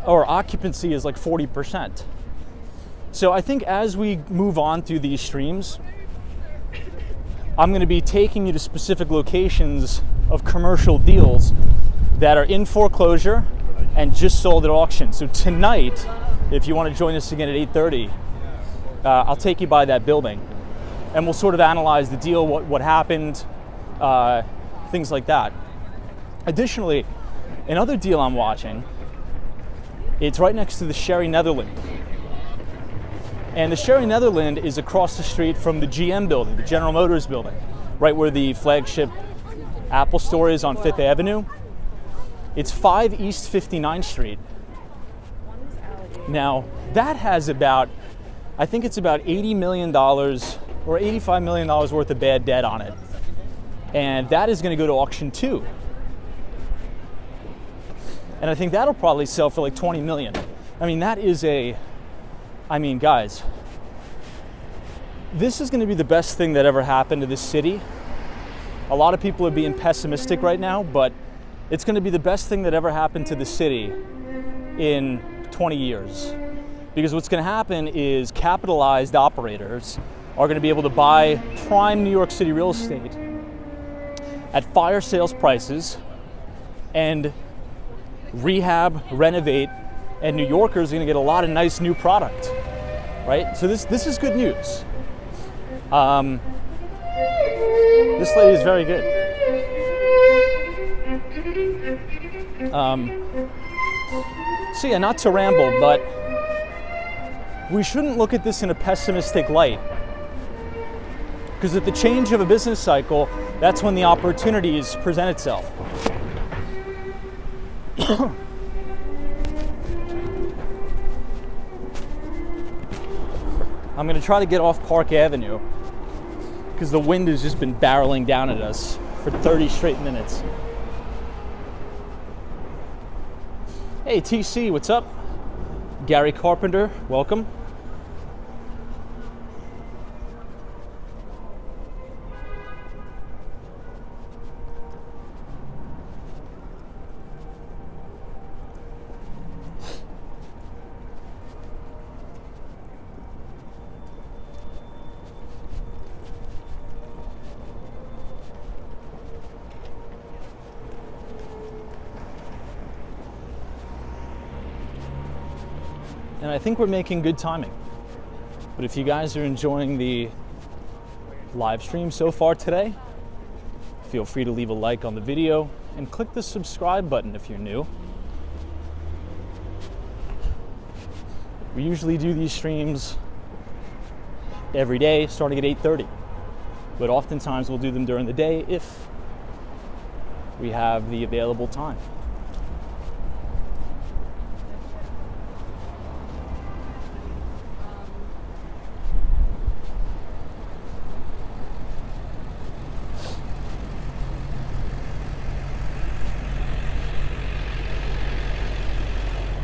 Speaker 2: or occupancy is like 40%. So I think as we move on through these streams, I'm going to be taking you to specific locations of commercial deals that are in foreclosure and just sold at auction. So tonight, if you want to join us again at 8:30, I'll take you by that building and we'll sort of analyze the deal, what happened, things like that. Additionally, another deal I'm watching It's right next to the Sherry Netherland. And the Sherry Netherland is across the street from the GM building, the General Motors building, right where the flagship Apple store is on 5th Avenue. It's 5 East 59th Street. Now, that has about, I think it's about $80 million or $85 million worth of bad debt on it. And that is going to go to auction too. And I think that'll probably sell for like 20 million. I mean, that is guys, this is going to be the best thing that ever happened to this city. A lot of people are being pessimistic right now, but it's going to be the best thing that ever happened to the city in 20 years. Because what's going to happen is capitalized operators are going to be able to buy prime New York City real estate at fire sales prices and rehab, renovate, and New Yorkers are going to get a lot of nice new product, right? So this is good news. This lady is very good. So yeah, not to ramble, but we shouldn't look at this in a pessimistic light. Because at the change of a business cycle, that's when the opportunities present itself. I'm going to try to get off Park Avenue because the wind has just been barreling down at us for 30 straight minutes. Hey TC, what's up? Gary Carpenter, welcome. And I think we're making good timing. But if you guys are enjoying the live stream so far today, feel free to leave a like on the video and click the subscribe button if you're new. We usually do these streams every day starting at 8:30, but oftentimes we'll do them during the day if we have the available time.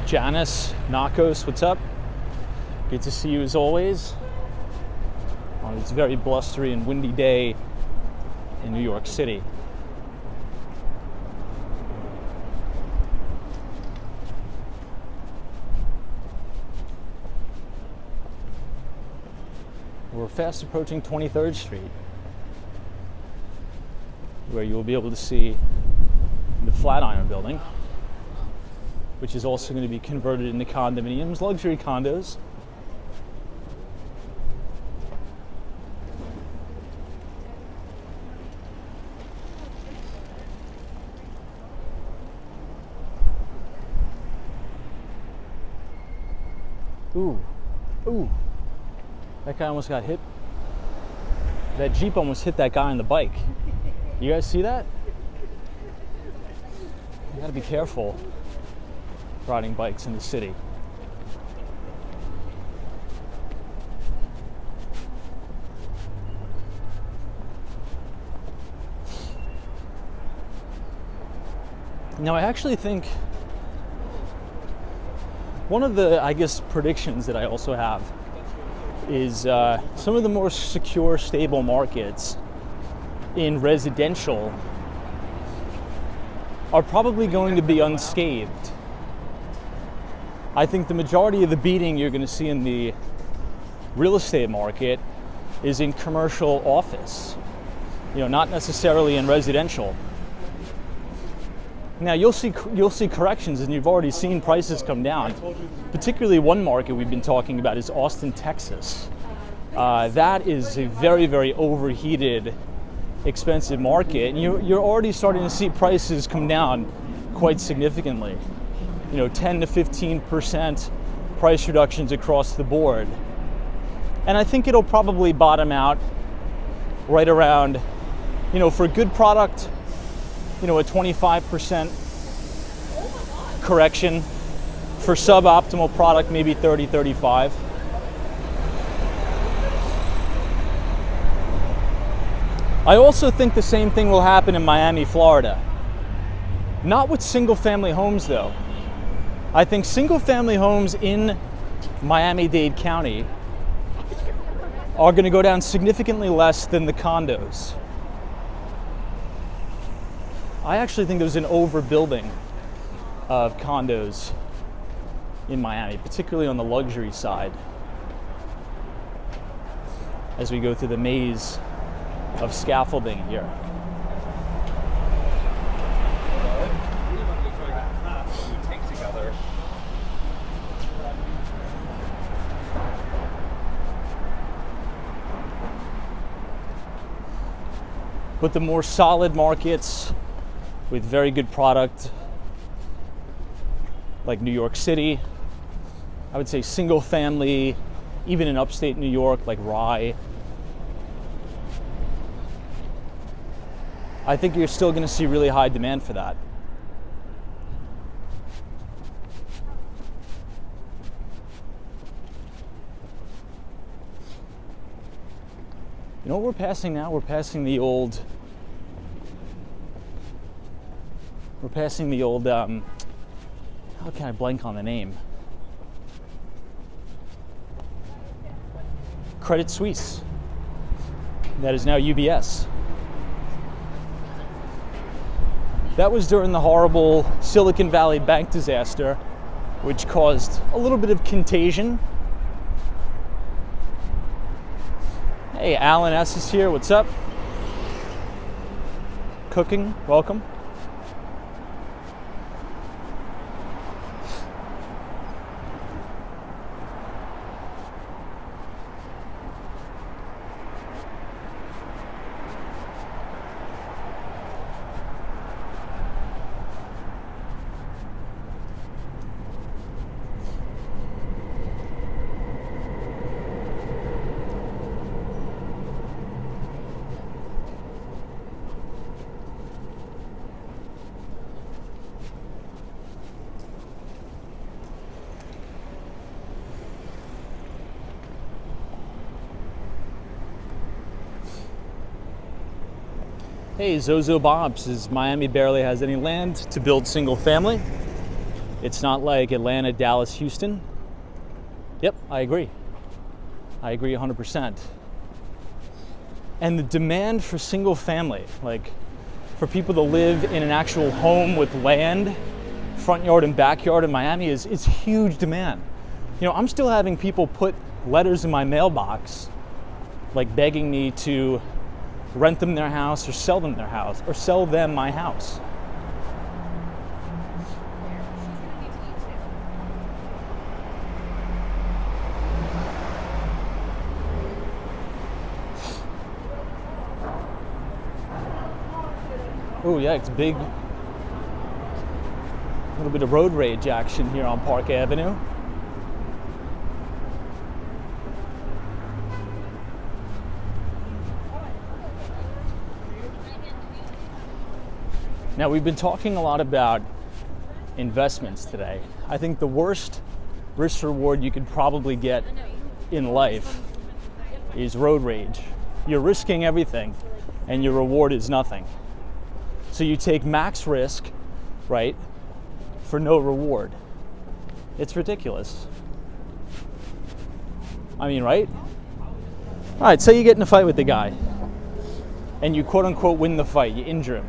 Speaker 2: Janice Nakos, what's up? Good to see you as always on this very blustery and windy day in New York City. We're fast approaching 23rd Street, where you will be able to see the Flatiron Building, which is also going to be converted into condominiums, luxury condos. Ooh, that guy almost got hit. That Jeep almost hit that guy on the bike. You guys see that? You gotta be careful riding bikes in the city. Now, I actually think one of the, predictions that I also have is some of the more secure, stable markets in residential are probably going to be unscathed. I think the majority of the beating you're going to see in the real estate market is in commercial office, not necessarily in residential. Now you'll see corrections, and you've already seen prices come down. Particularly one market we've been talking about is Austin, Texas. That is a very, very overheated, expensive market, and you're already starting to see prices come down quite significantly. 10 to 15% price reductions across the board. And I think it'll probably bottom out right around, for a good product, a 25% correction. For suboptimal product, maybe 30, 35. I also think the same thing will happen in Miami, Florida. Not with single-family homes, though. I think single-family homes in Miami-Dade County are going to go down significantly less than the condos. I actually think there's an overbuilding of condos in Miami, particularly on the luxury side, as we go through the maze of scaffolding here. But the more solid markets with very good product, like New York City, I would say single family, even in upstate New York, like Rye, I think you're still going to see really high demand for that. You know what we're passing now? We're passing the old, how can I blank on the name? Credit Suisse. That is now UBS. That was during the horrible Silicon Valley Bank disaster, which caused a little bit of contagion. Hey, Alan S. is here. What's up? Cooking. Welcome. Hey, Zozo Bob says Miami barely has any land to build single family. It's not like Atlanta, Dallas, Houston. Yep, I agree. I agree 100%. And the demand for single family, like for people to live in an actual home with land, front yard and backyard in Miami is huge demand. I'm still having people put letters in my mailbox, like begging me to rent them their house or sell them their house or sell them my house. Oh yeah, it's big. A little bit of road rage action here on Park Avenue. Now, we've been talking a lot about investments today. I think the worst risk reward you could probably get in life is road rage. You're risking everything and your reward is nothing. So you take max risk, right, for no reward. It's ridiculous. I mean, right? All right, say you get in a fight with the guy and you quote unquote win the fight, you injure him.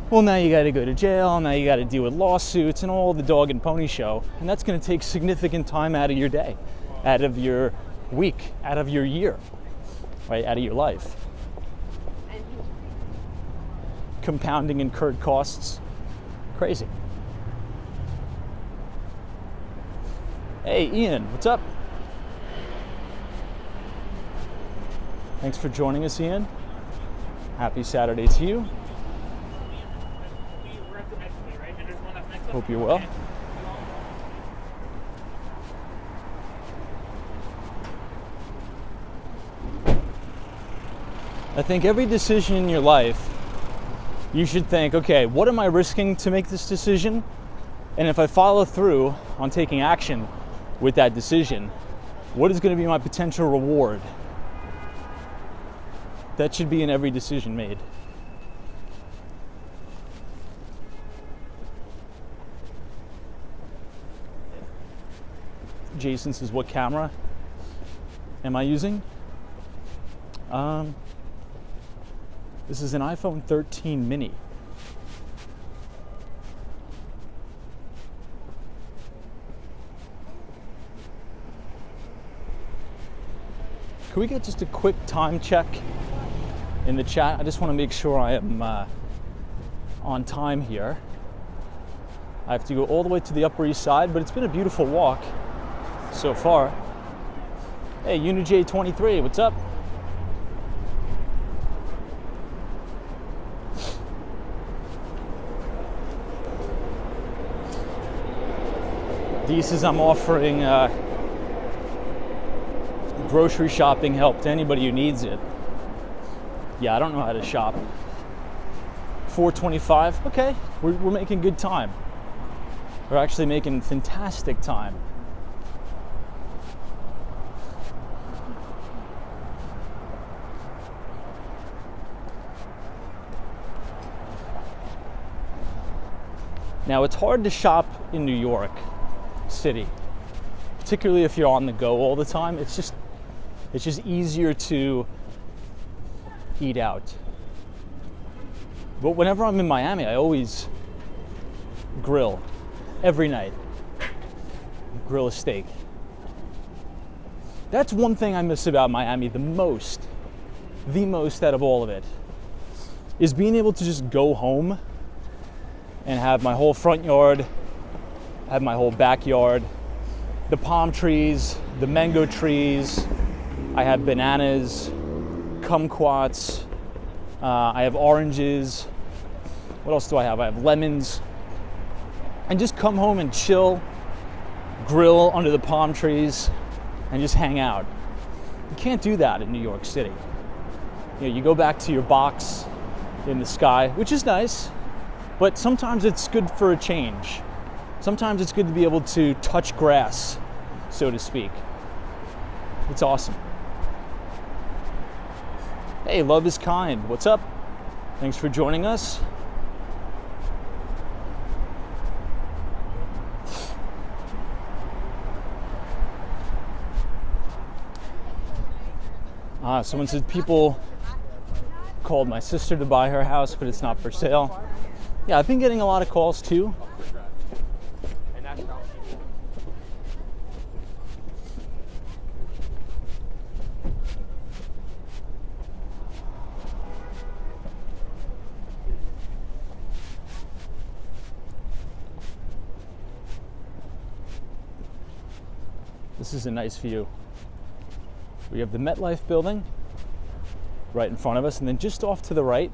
Speaker 2: Well, now you got to go to jail, now you got to deal with lawsuits and all the dog and pony show, and that's going to take significant time out of your day, out of your week, out of your year, right, out of your life. Compounding incurred costs, crazy. Hey, Ian, what's up? Thanks for joining us, Ian. Happy Saturday to you. Hope you're well. I think every decision in your life, you should think, okay, what am I risking to make this decision? And if I follow through on taking action with that decision, what is going to be my potential reward? That should be in every decision made. Jason says, what camera am I using? This is an iPhone 13 mini. Can we get just a quick time check in the chat? I just want to make sure I am on time here. I have to go all the way to the Upper East Side, but it's been a beautiful walk so far. Hey, UniJ23, what's up? Dee says I'm offering grocery shopping help to anybody who needs it. Yeah, I don't know how to shop. $4.25, okay, we're making good time. We're actually making fantastic time. Now, it's hard to shop in New York City, particularly if you're on the go all the time. It's just easier to eat out. But whenever I'm in Miami, I always grill every night. Grill a steak. That's one thing I miss about Miami the most out of all of it, is being able to just go home and have my whole front yard, have my whole backyard, the palm trees, the mango trees. I have bananas, kumquats, I have oranges. What else do I have? I have lemons. And just come home and chill, grill under the palm trees, and just hang out. You can't do that in New York City. You know, you go back to your box in the sky, which is nice, but sometimes it's good for a change. Sometimes it's good to be able to touch grass, so to speak. It's awesome. Hey, Love is Kind, what's up? Thanks for joining us. Someone said people called my sister to buy her house, but it's not for sale. Yeah, I've been getting a lot of calls too. This is a nice view. We have the MetLife building right in front of us, and then just off to the right,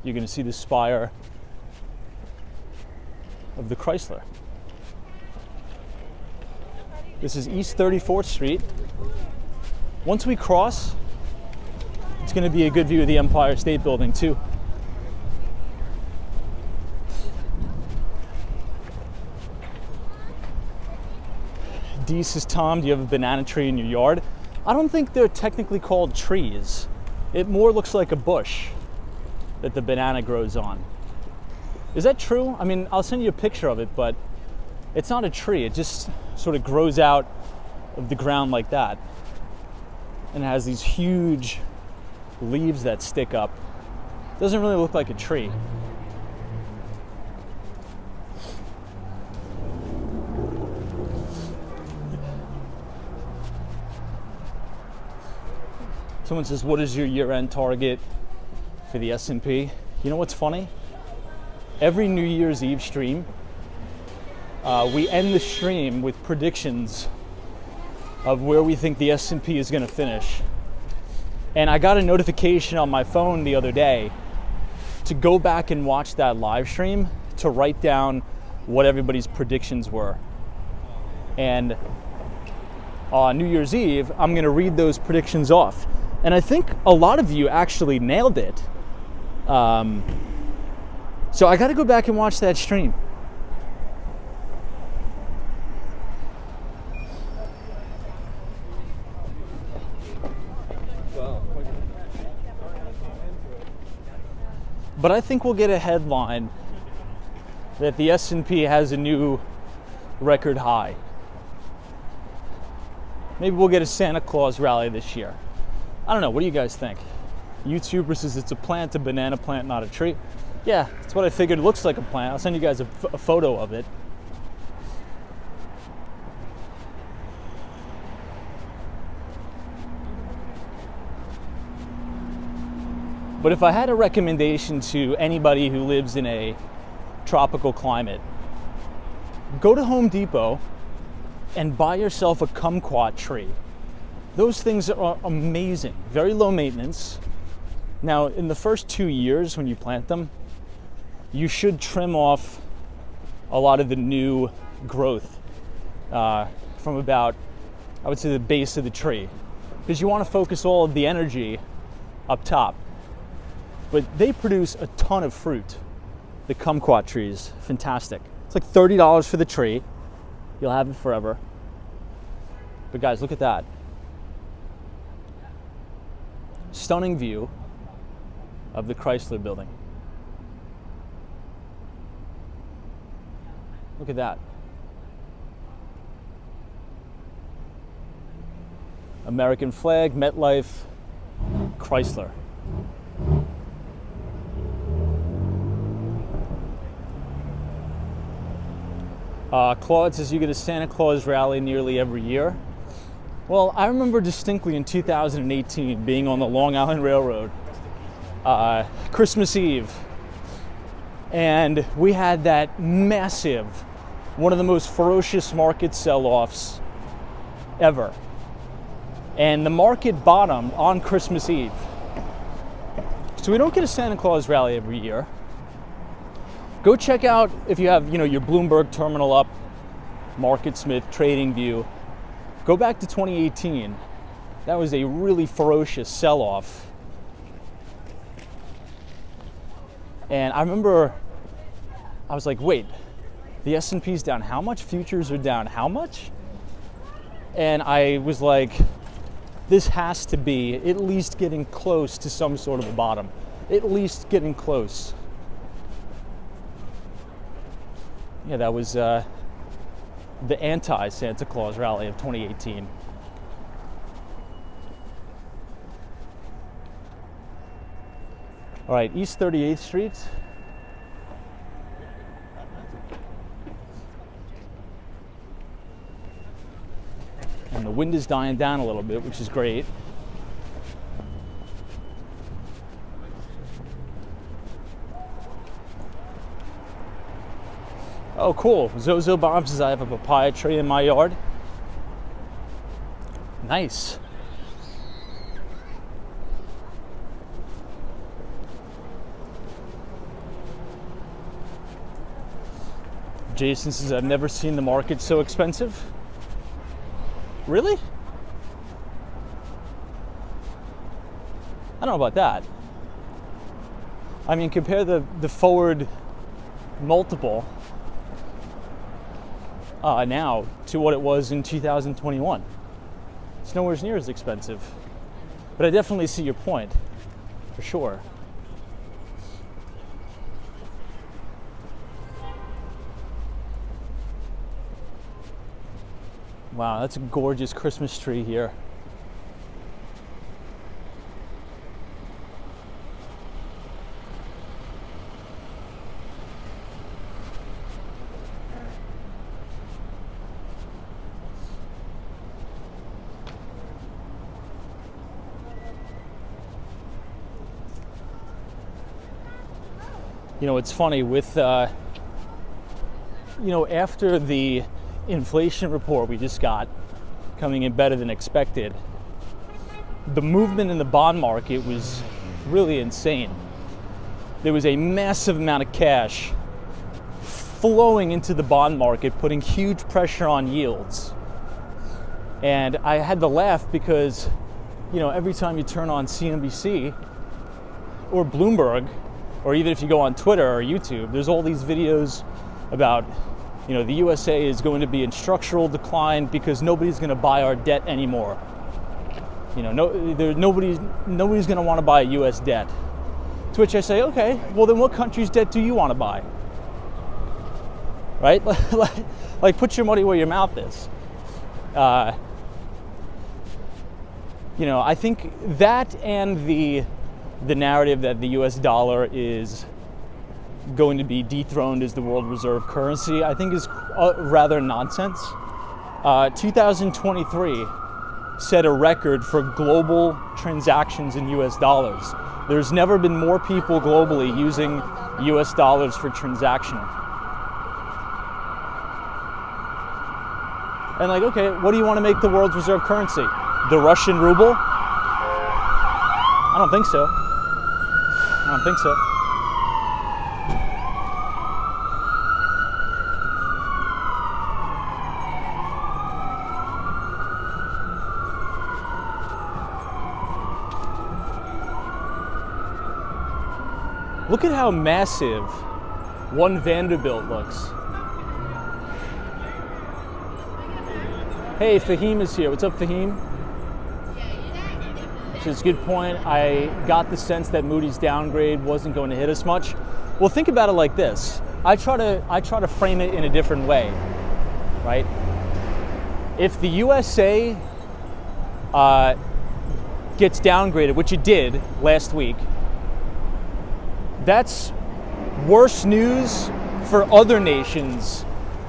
Speaker 2: you're going to see the spire of the Chrysler. This is East 34th Street. Once we cross, it's going to be a good view of the Empire State Building too. Dee says, Tom, do you have a banana tree in your yard? I don't think they're technically called trees. It more looks like a bush that the banana grows on. Is that true? I mean, I'll send you a picture of it, but it's not a tree. It just sort of grows out of the ground like that. And it has these huge leaves that stick up. Doesn't really look like a tree. Someone says, what is your year-end target for the S&P? You know what's funny? Every New Year's Eve stream, we end the stream with predictions of where we think the S&P is going to finish. And I got a notification on my phone the other day to go back and watch that live stream to write down what everybody's predictions were. And on New Year's Eve, I'm going to read those predictions off. And I think a lot of you actually nailed it. So I got to go back and watch that stream. But I think we'll get a headline that the S&P has a new record high. Maybe we'll get a Santa Claus rally this year. I don't know. What do you guys think? YouTuber says it's a plant, a banana plant, not a tree. Yeah, that's what I figured. It looks like a plant. I'll send you guys a photo of it. But if I had a recommendation to anybody who lives in a tropical climate, go to Home Depot and buy yourself a kumquat tree. Those things are amazing, very low maintenance. Now, in the first 2 years when you plant them, you should trim off a lot of the new growth from about, I would say, the base of the tree, because you want to focus all of the energy up top. But they produce a ton of fruit, the kumquat trees. Fantastic. It's like $30 for the tree. You'll have it forever. But guys, look at that. Stunning view of the Chrysler Building. Look at that. American flag, MetLife, Chrysler. Claude says you get a Santa Claus rally nearly every year. Well, I remember distinctly in 2018 being on the Long Island Railroad, Christmas Eve, and we had that massive, one of the most ferocious market sell-offs ever. And the market bottomed on Christmas Eve. So we don't get a Santa Claus rally every year. Go check out, if you have, your Bloomberg terminal up, MarketSmith, TradingView. Go back to 2018. That was a really ferocious sell-off. And I remember, I was like, wait, the S&P's down how much? Futures are down how much? And I was like, this has to be at least getting close to some sort of a bottom. At least getting close. Yeah, that was the anti-Santa Claus rally of 2018. All right, East 38th Street. And the wind is dying down a little bit, which is great. Oh, cool. Zozo Bob says I have a papaya tree in my yard. Nice. Jason says I've never seen the market so expensive. Really? I don't know about that. I mean, compare the forward multiple now to what it was in 2021. It's nowhere near as expensive. But I definitely see your point, for sure. Wow, that's a gorgeous Christmas tree here. It's funny with, after the inflation report we just got coming in better than expected, the movement in the bond market was really insane. There was a massive amount of cash flowing into the bond market, putting huge pressure on yields. And I had to laugh because every time you turn on CNBC or Bloomberg, or even if you go on Twitter or YouTube, there's all these videos about, the USA is going to be in structural decline because nobody's going to buy our debt anymore. Nobody's going to want to buy U.S. debt. To which I say, okay, well then what country's debt do you want to buy? Right? Like put your money where your mouth is. I think that and the narrative that the U.S. dollar is going to be dethroned as the world reserve currency, I think is rather nonsense. 2023 set a record for global transactions in U.S. dollars. There's never been more people globally using U.S. dollars for transaction. And okay, what do you want to make the world's reserve currency? The Russian ruble? I don't think so. Look at how massive one Vanderbilt looks. Hey, Fahim is here. What's up, Fahim? Which is a good point. I got the sense that Moody's downgrade wasn't going to hit us much. Well, think about it like this. I try to frame it in a different way, right? If the USA gets downgraded, which it did last week, that's worse news for other nations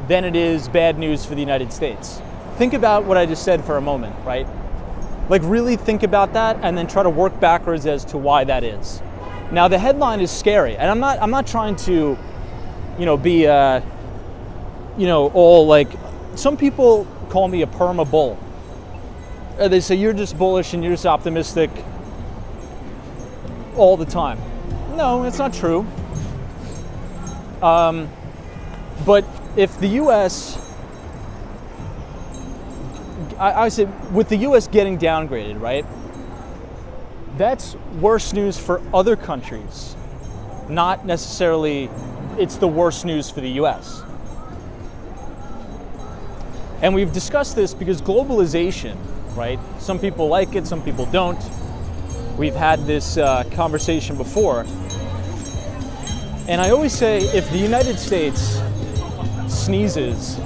Speaker 2: than it is bad news for the United States. Think about what I just said for a moment, right? Really think about that and then try to work backwards as to why that is. Now the headline is scary, and I'm not trying to, be all some people call me a perma bull. They say you're just bullish and you're just optimistic all the time. No, it's not true. But if the U.S. I said, with the U.S. getting downgraded, right? That's worse news for other countries. Not necessarily, it's the worst news for the U.S. And we've discussed this because globalization, right? Some people like it, some people don't. We've had this conversation before. And I always say, if the United States sneezes,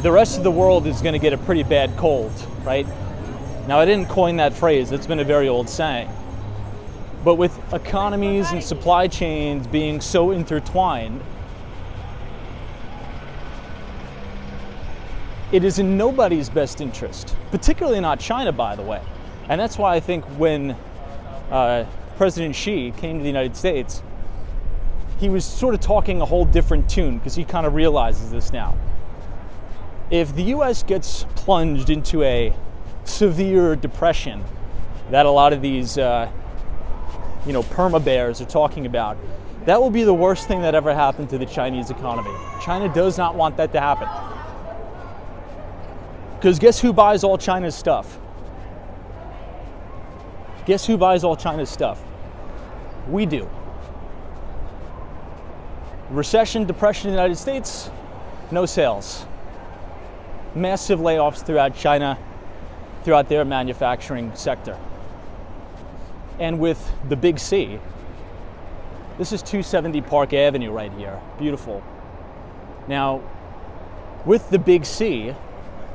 Speaker 2: the rest of the world is going to get a pretty bad cold, right? Now, I didn't coin that phrase. It's been a very old saying. But with economies and supply chains being so intertwined, it is in nobody's best interest, particularly not China, by the way. And that's why I think when President Xi came to the United States, he was sort of talking a whole different tune because he kind of realizes this now. If the U.S. gets plunged into a severe depression that a lot of these, perma bears are talking about, that will be the worst thing that ever happened to the Chinese economy. China does not want that to happen. Because guess who buys all China's stuff? Guess who buys all China's stuff? We do. Recession, depression in the United States, no sales. Massive layoffs throughout China, throughout their manufacturing sector. And with the Big C, this is 270 Park Avenue right here. Beautiful. Now, with the Big C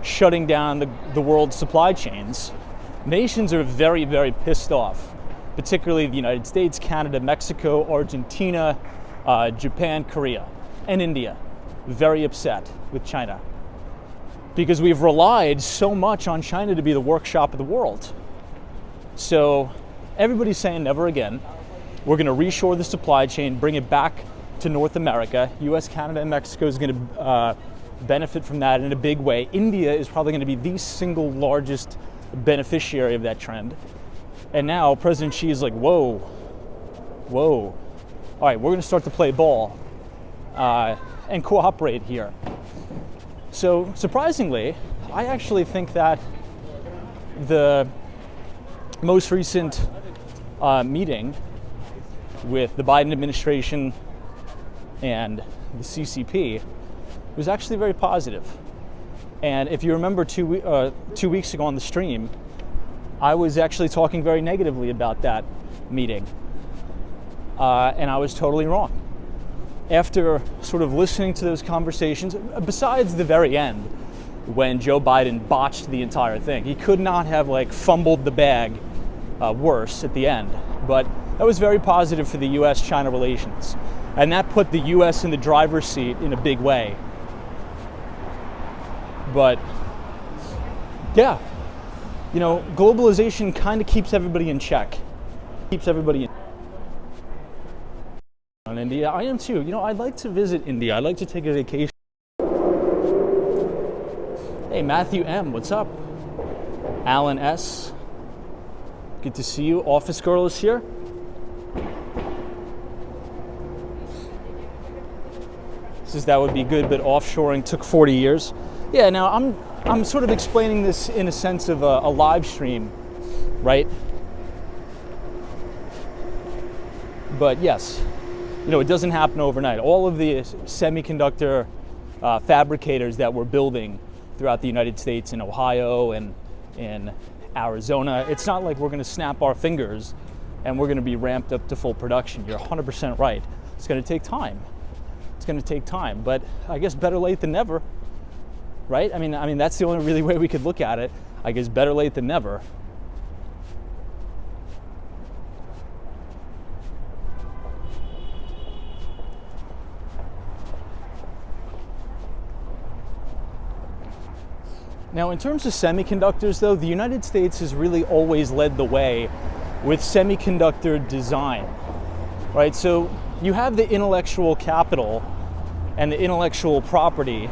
Speaker 2: shutting down the world's supply chains, nations are very, very pissed off, particularly the United States, Canada, Mexico, Argentina, Japan, Korea, and India. Very upset with China because we've relied so much on China to be the workshop of the world. So everybody's saying never again. We're going to reshore the supply chain, bring it back to North America. US, Canada, and Mexico is going to benefit from that in a big way. India is probably going to be the single largest beneficiary of that trend. And now President Xi is like, whoa. All right, we're going to start to play ball and cooperate here. So surprisingly, I actually think that the most recent meeting with the Biden administration and the CCP was actually very positive. And if you remember 2 weeks ago on the stream, I was actually talking very negatively about that meeting. And I was totally wrong. After sort of listening to those conversations, besides the very end, when Joe Biden botched the entire thing, he could not have fumbled the bag worse at the end. But that was very positive for the U.S.-China relations. And that put the U.S. in the driver's seat in a big way. But yeah, globalization kind of keeps everybody in check. Keeps everybody in India. I am too. I'd like to visit India. I'd like to take a vacation. Hey, Matthew M, what's up? Alan S, good to see you. Office Girl is here. Says that would be good, but offshoring took 40 years. Yeah, now I'm sort of explaining this in a sense of a live stream, right? But yes, it doesn't happen overnight. All of the semiconductor fabricators that we're building throughout the United States, in Ohio and in Arizona, it's not like we're going to snap our fingers and we're going to be ramped up to full production. You're 100% right. It's going to take time. It's going to take time, but I guess better late than never, right? I mean that's the only really way we could look at it. I guess better late than never. Now, in terms of semiconductors, though, the United States has really always led the way with semiconductor design, right? So you have the intellectual capital and the intellectual property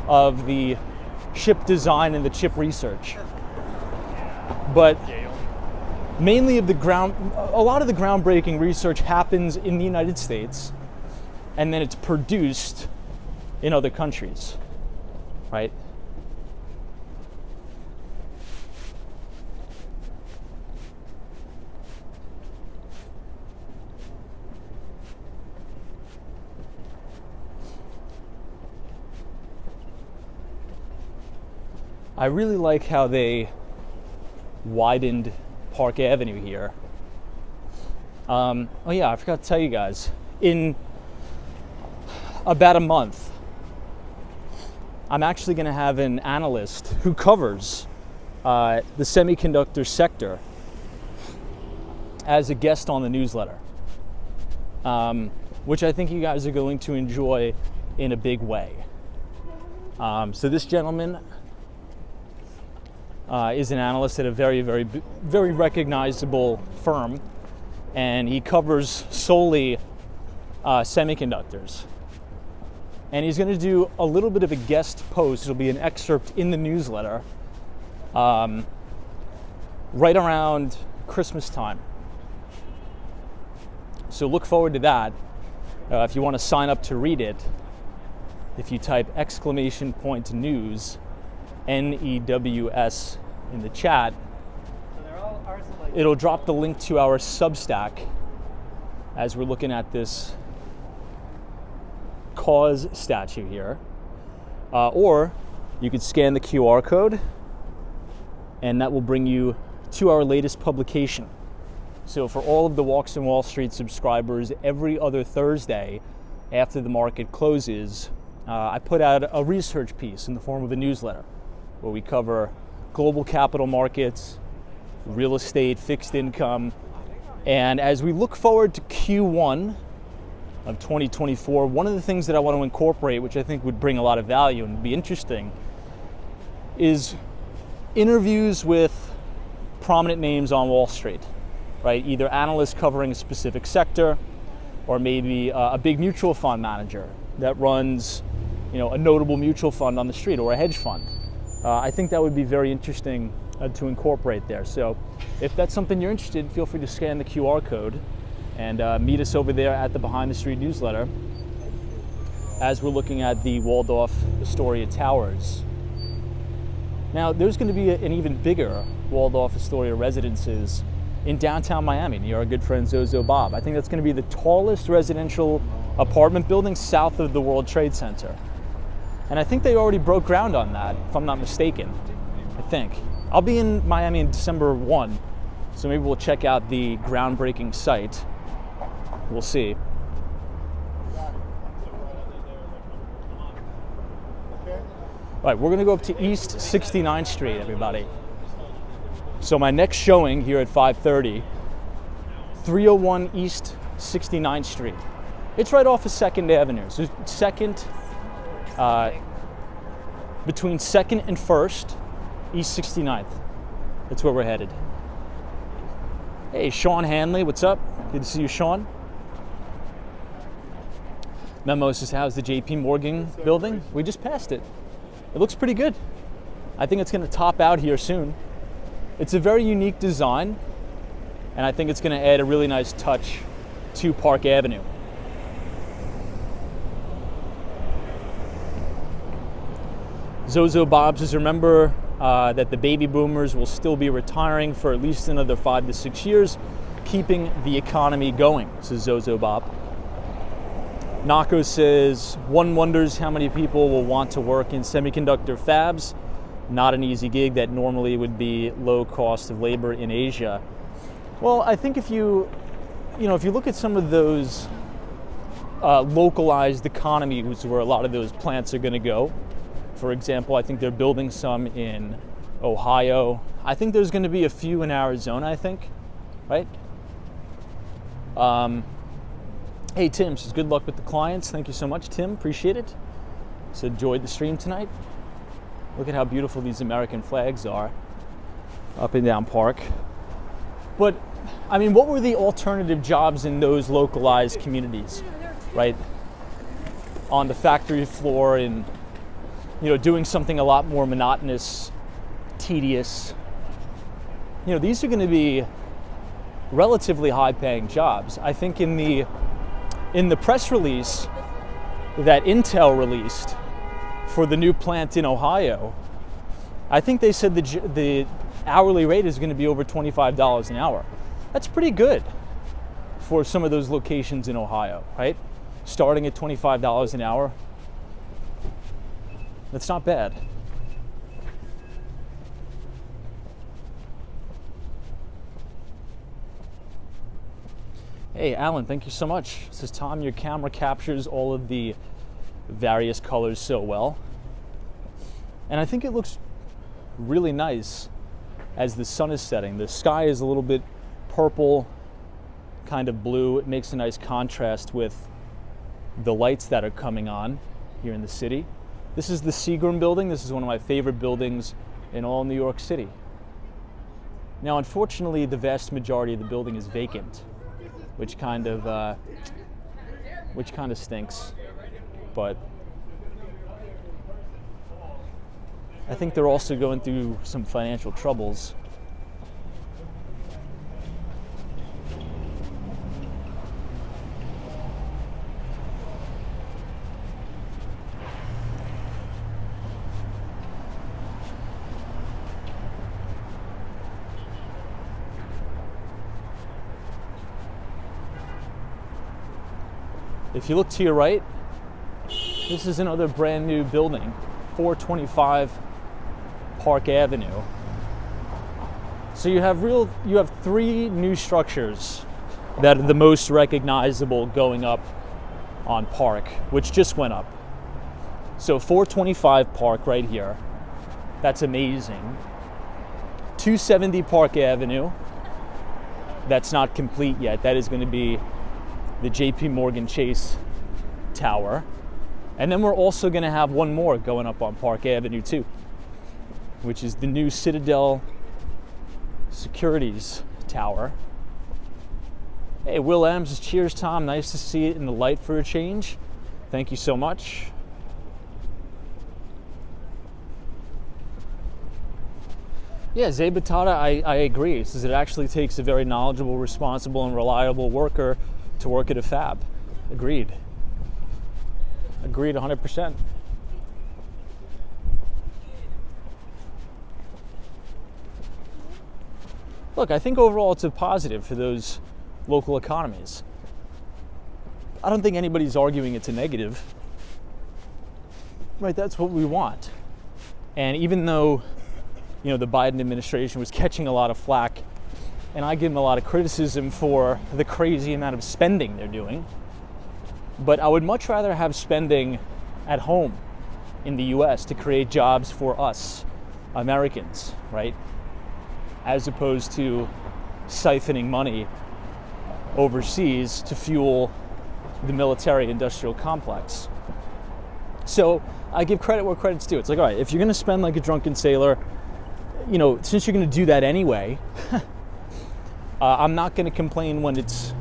Speaker 2: of the chip design and the chip research. But mainly a lot of the groundbreaking research happens in the United States, and then it's produced in other countries, right? I really like how they widened Park Avenue here. Oh yeah, I forgot to tell you guys. In about a month, I'm actually going to have an analyst who covers the semiconductor sector as a guest on the newsletter, which I think you guys are going to enjoy in a big way. So this gentleman is an analyst at a very, very, very recognizable firm, and he covers solely semiconductors. And he's going to do a little bit of a guest post. It'll be an excerpt in the newsletter right around Christmas time. So look forward to that. If you want to sign up to read it, if you type !news NEWS in the chat, it'll drop the link to our Substack as we're looking at this cause statue here. Or you could scan the QR code and that will bring you to our latest publication. So for all of the Walks on Wall Street subscribers, every other Thursday after the market closes, I put out a research piece in the form of a newsletter, where we cover global capital markets, real estate, fixed income. And as we look forward to Q1 of 2024, one of the things that I want to incorporate, which I think would bring a lot of value and be interesting, is interviews with prominent names on Wall Street, right? Either analysts covering a specific sector, or maybe a big mutual fund manager that runs, a notable mutual fund on the street, or a hedge fund. I think that would be very interesting to incorporate there. So if that's something you're interested in, feel free to scan the QR code and meet us over there at the Behind the Street newsletter as we're looking at the Waldorf Astoria Towers, Now, there's going to be an even bigger walled-off Astoria residences in downtown Miami near our good friend Zozo Bob. I think that's going to be the tallest residential apartment building south of the World Trade Center. And I think they already broke ground on that, if I'm not mistaken. I think. I'll be in Miami in December 1, so maybe we'll check out the groundbreaking site. We'll see. All right, we're gonna go up to East 69th Street, everybody. So my next showing here at 5:30, 301 East 69th Street. It's right off of 2nd Avenue. So between 2nd and 1st, East 69th. That's where we're headed. Hey, Sean Hanley, what's up? Good to see you, Sean. Memo says, how's the JP Morgan building? We just passed it. It looks pretty good. I think it's going to top out here soon. It's a very unique design, and I think it's going to add a really nice touch to Park Avenue. Zozo Bob says, remember that the baby boomers will still be retiring for at least another 5 to 6 years, keeping the economy going, says Zozo Bob. Nako says, one wonders how many people will want to work in semiconductor fabs. Not an easy gig that normally would be low cost of labor in Asia. Well, I think if you look at some of those localized economies where a lot of those plants are going to go, for example, I think they're building some in Ohio. I think there's going to be a few in Arizona, I think, right? Hey, Tim says, good luck with the clients. Thank you so much, Tim. Appreciate it. So enjoyed the stream tonight. Look at how beautiful these American flags are up and down Park. But, I mean, what were the alternative jobs in those localized communities, right? On the factory floor and, doing something a lot more monotonous, tedious. These are going to be relatively high-paying jobs. I think in the press release that Intel released for the new plant in Ohio, I think they said the hourly rate is going to be over $25 an hour. That's pretty good for some of those locations in Ohio, right? Starting at $25 an hour. That's not bad. Hey, Alan, thank you so much. Says, Tom, your camera captures all of the various colors so well. And I think it looks really nice as the sun is setting. The sky is a little bit purple, kind of blue. It makes a nice contrast with the lights that are coming on here in the city. This is the Seagram building. This is one of my favorite buildings in all New York City. Now, unfortunately, the vast majority of the building is vacant, which kind of stinks. But I think they're also going through some financial troubles. If you look to your right, this is another brand new building, 425 Park Avenue. So you have three new structures that are the most recognizable going up on Park, which just went up. So 425 Park right here, that's amazing. 270 Park Avenue, that's not complete yet. That is going to be the JP Morgan Chase Tower. And then we're also going to have one more going up on Park Avenue too, which is the new Citadel Securities Tower. Hey, Will Adams, cheers, Tom. Nice to see it in the light for a change. Thank you so much. Yeah, Zay Batata, I agree. It says it actually takes a very knowledgeable, responsible, and reliable worker to work at a fab. Agreed. Agreed 100%. look, I think overall it's a positive for those local economies. I don't think anybody's arguing it's a negative. Right, that's what we want. And even though, the Biden administration was catching a lot of flack, and I give them a lot of criticism for the crazy amount of spending they're doing, but I would much rather have spending at home in the US to create jobs for us, Americans, right? As opposed to siphoning money overseas to fuel the military-industrial complex. So I give credit where credit's due. It's like, all right, if you're going to spend like a drunken sailor, since you're going to do that anyway, I'm not going to complain when it's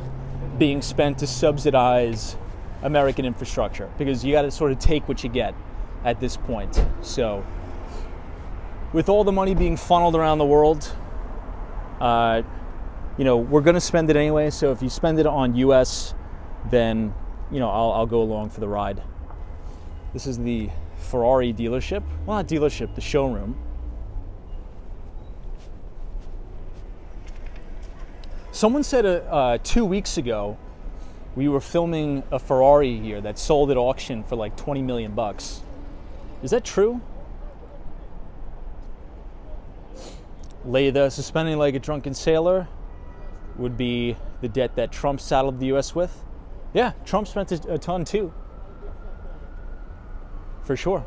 Speaker 2: being spent to subsidize American infrastructure, because you got to sort of take what you get at this point. So with all the money being funneled around the world, we're going to spend it anyway. So if you spend it on US, then, I'll go along for the ride. This is the Ferrari dealership. Well, not dealership, the showroom. Someone said 2 weeks ago we were filming a Ferrari here that sold at auction for like 20 million bucks. Is that true? Latha, suspending like a drunken sailor would be the debt that Trump saddled the US with. Yeah, Trump spent a ton too. For sure.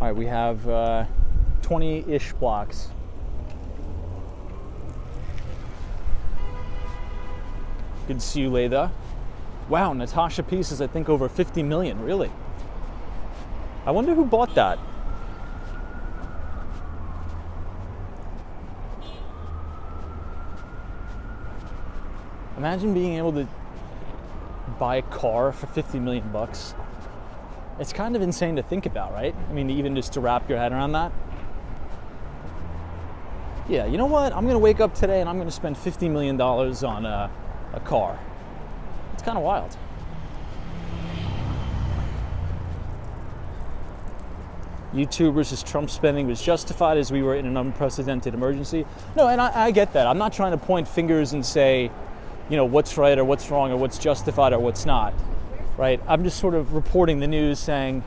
Speaker 2: All right, we have 20-ish blocks. Good to see you, Latha. Wow, Natasha Peace is, I think, over 50 million, really. I wonder who bought that. Imagine being able to buy a car for 50 million bucks. It's kind of insane to think about, right? I mean, even just to wrap your head around that. Yeah, you know what? I'm gonna wake up today and I'm gonna spend $50 million on a car. It's kind of wild. YouTube versus Trump spending was justified as we were in an unprecedented emergency. No, and I get that. I'm not trying to point fingers and say, what's right or what's wrong or what's justified or what's not, right? I'm just sort of reporting the news saying,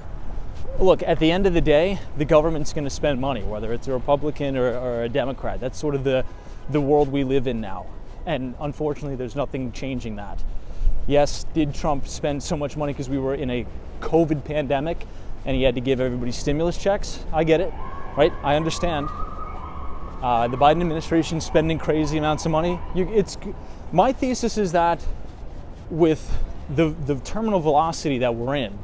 Speaker 2: look, at the end of the day, the government's going to spend money, whether it's a Republican or a Democrat. That's sort of the world we live in now. And unfortunately, there's nothing changing that. Yes, did Trump spend so much money because we were in a COVID pandemic and he had to give everybody stimulus checks? I get it, right? I understand. The Biden administration spending crazy amounts of money. My thesis is that with the terminal velocity that we're in,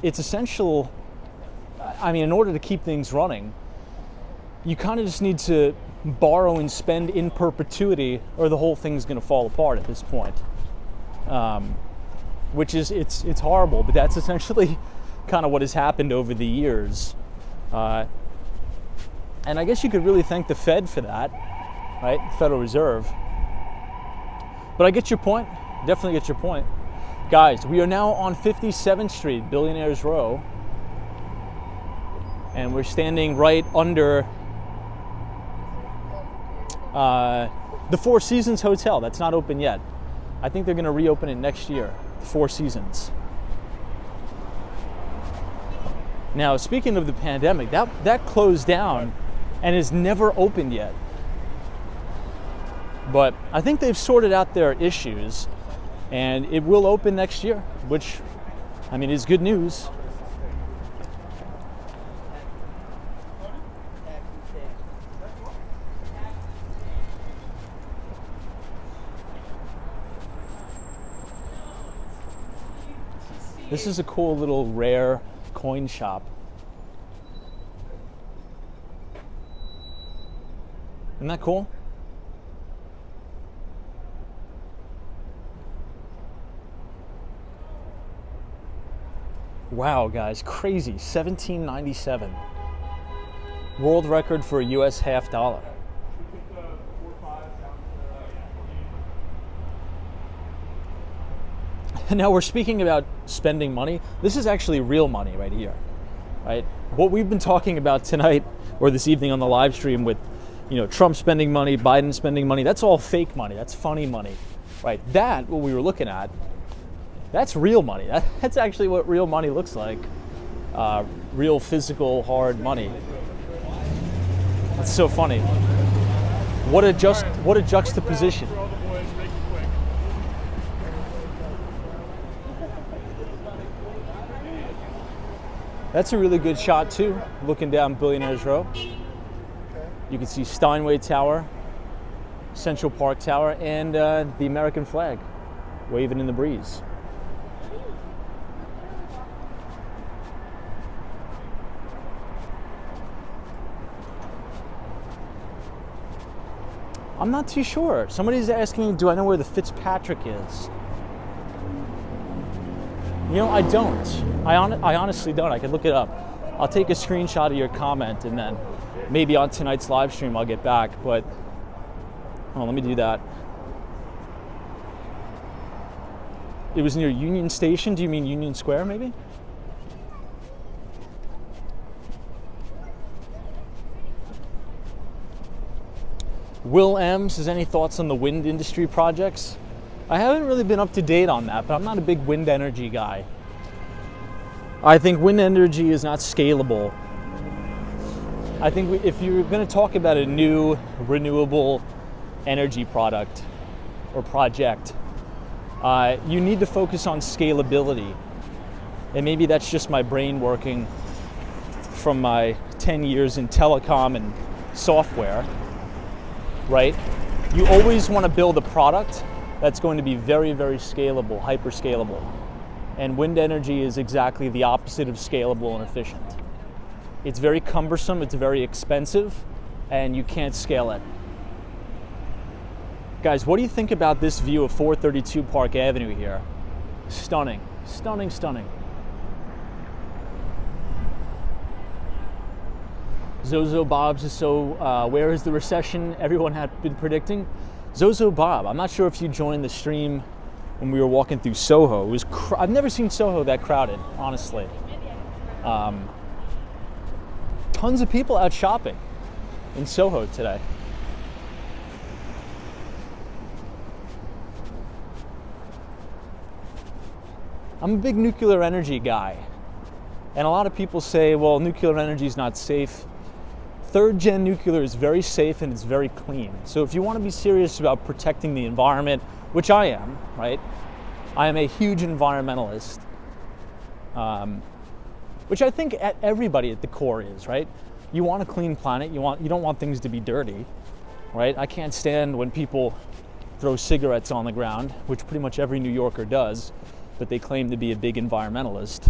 Speaker 2: it's essential. I mean, in order to keep things running, you kind of just need to borrow and spend in perpetuity, or the whole thing's going to fall apart at this point. Which is, it's horrible, but that's essentially kind of what has happened over the years. And I guess you could really thank the Fed for that, right? Federal Reserve. But I get your point. Definitely get your point. Guys, we are now on 57th Street, Billionaires Row. And we're standing right under the Four Seasons Hotel. That's not open yet. I think they're going to reopen it next year, the Four Seasons. Now, speaking of the pandemic, that closed down and is never opened yet. But I think they've sorted out their issues and it will open next year, which, I mean, is good news. This is a cool little rare coin shop. Isn't that cool? Wow, guys, crazy. 1797. World record for a US half dollar. Now we're speaking about spending money. This is actually real money right here, right? What we've been talking about tonight or this evening on the live stream with, Trump spending money, Biden spending money, that's all fake money. That's funny money, right? That, what we were looking at, that's real money. That's actually what real money looks like. Real physical, hard money. That's so funny. What a juxtaposition. That's a really good shot too, looking down Billionaires Row. You can see Steinway Tower, Central Park Tower, and the American flag waving in the breeze. I'm not too sure. Somebody's asking, do I know where the Fitzpatrick is? I don't. I honestly don't. I could look it up. I'll take a screenshot of your comment and then maybe on tonight's live stream I'll get back. But hold on, let me do that. It was near Union Station. Do you mean Union Square maybe? Will M says, any thoughts on the wind industry projects? I haven't really been up to date on that, but I'm not a big wind energy guy. I think wind energy is not scalable. I think if you're going to talk about a new renewable energy product or project, you need to focus on scalability. And maybe that's just my brain working from my 10 years in telecom and software, right? You always want to build a product that's going to be very, very scalable, hyper scalable. And wind energy is exactly the opposite of scalable and efficient. It's very cumbersome, it's very expensive, and you can't scale it. Guys, what do you think about this view of 432 Park Avenue here? Stunning, stunning, stunning. Zozo Bob's is so, where is the recession everyone had been predicting? Zozo Bob, I'm not sure if you joined the stream when we were walking through Soho. It was I've never seen Soho that crowded, honestly. Tons of people out shopping in Soho today. I'm a big nuclear energy guy. And a lot of people say, well, nuclear energy is not safe. Third gen nuclear is very safe and it's very clean. So if you want to be serious about protecting the environment, which I am, right? I am a huge environmentalist, which I think everybody at the core is, right? You want a clean planet, you don't want things to be dirty, right? I can't stand when people throw cigarettes on the ground, which pretty much every New Yorker does, but they claim to be a big environmentalist.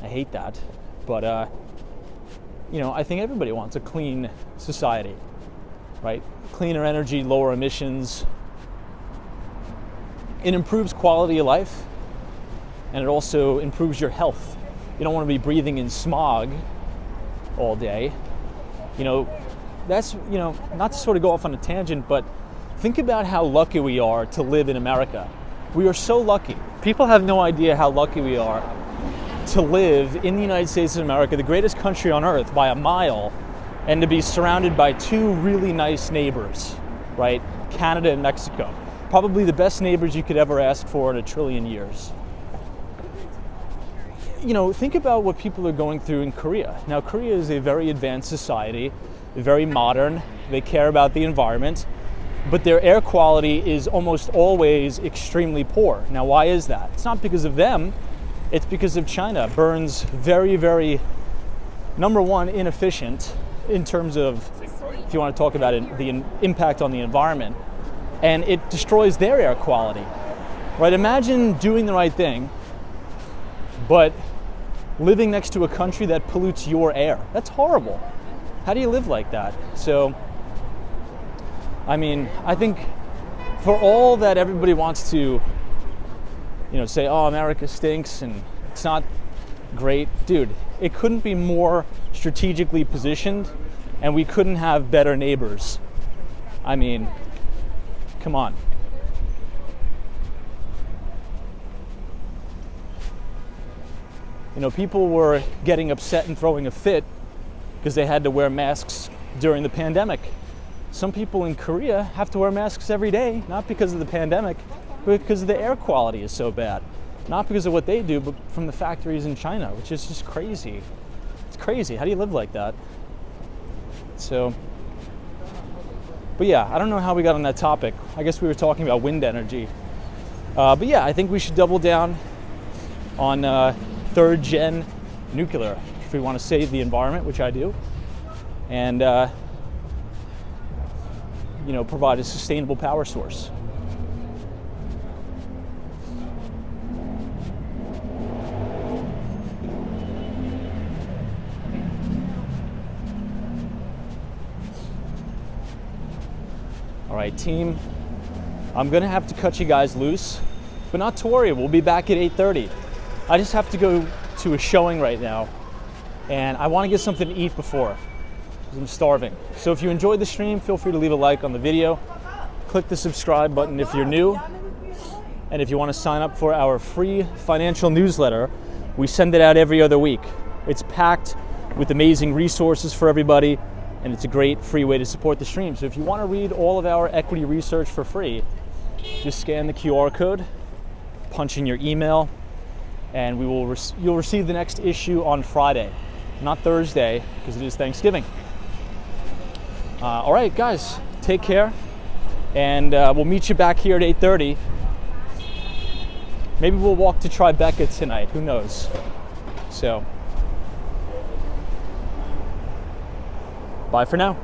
Speaker 2: I hate that, but I think everybody wants a clean society, right? Cleaner energy, lower emissions. It improves quality of life, and it also improves your health. You don't want to be breathing in smog all day. That's, not to sort of go off on a tangent, but think about how lucky we are to live in America. We are so lucky. People have no idea how lucky we are to live in the United States of America, the greatest country on earth by a mile, and to be surrounded by two really nice neighbors, right? Canada and Mexico. Probably the best neighbors you could ever ask for in a trillion years. Think about what people are going through in Korea. Now, Korea is a very advanced society, very modern. They care about the environment, but their air quality is almost always extremely poor. Now, why is that? It's not because of them. It's because of China. Burns very, very, number one, inefficient in terms of, if you want to talk about it, the impact on the environment. And it destroys their air quality, right? Imagine doing the right thing, but living next to a country that pollutes your air. That's horrible. How do you live like that? So, I think for all that everybody wants to, say, oh, America stinks and it's not great. Dude, it couldn't be more strategically positioned, and we couldn't have better neighbors. I mean, come on. You know, people were getting upset and throwing a fit because they had to wear masks during the pandemic. Some people in Korea have to wear masks every day, not because of the pandemic, but because the air quality is so bad. Not because of what they do, but from the factories in China, which is just crazy. It's crazy. How do you live like that? So, but yeah, I don't know how we got on that topic. I guess we were talking about wind energy. But yeah, I think we should double down on third gen nuclear if we want to save the environment, which I do, and you know, provide a sustainable power source. All right, team, I'm gonna have to cut you guys loose, but not to worry, we'll be back at 8:30. I just have to go to a showing right now, and I want to get something to eat before, because I'm starving. So if you enjoyed the stream, feel free to leave a like on the video. Click the subscribe button if you're new. And if you want to sign up for our free financial newsletter, we send it out every other week. It's packed with amazing resources for everybody, and it's a great free way to support the stream. So if you want to read all of our equity research for free, just scan the QR code, punch in your email, and you'll receive the next issue on Friday, not Thursday, because it is Thanksgiving. All right, guys, take care, and we'll meet you back here at 8:30. Maybe we'll walk to Tribeca tonight, who knows? So, bye for now.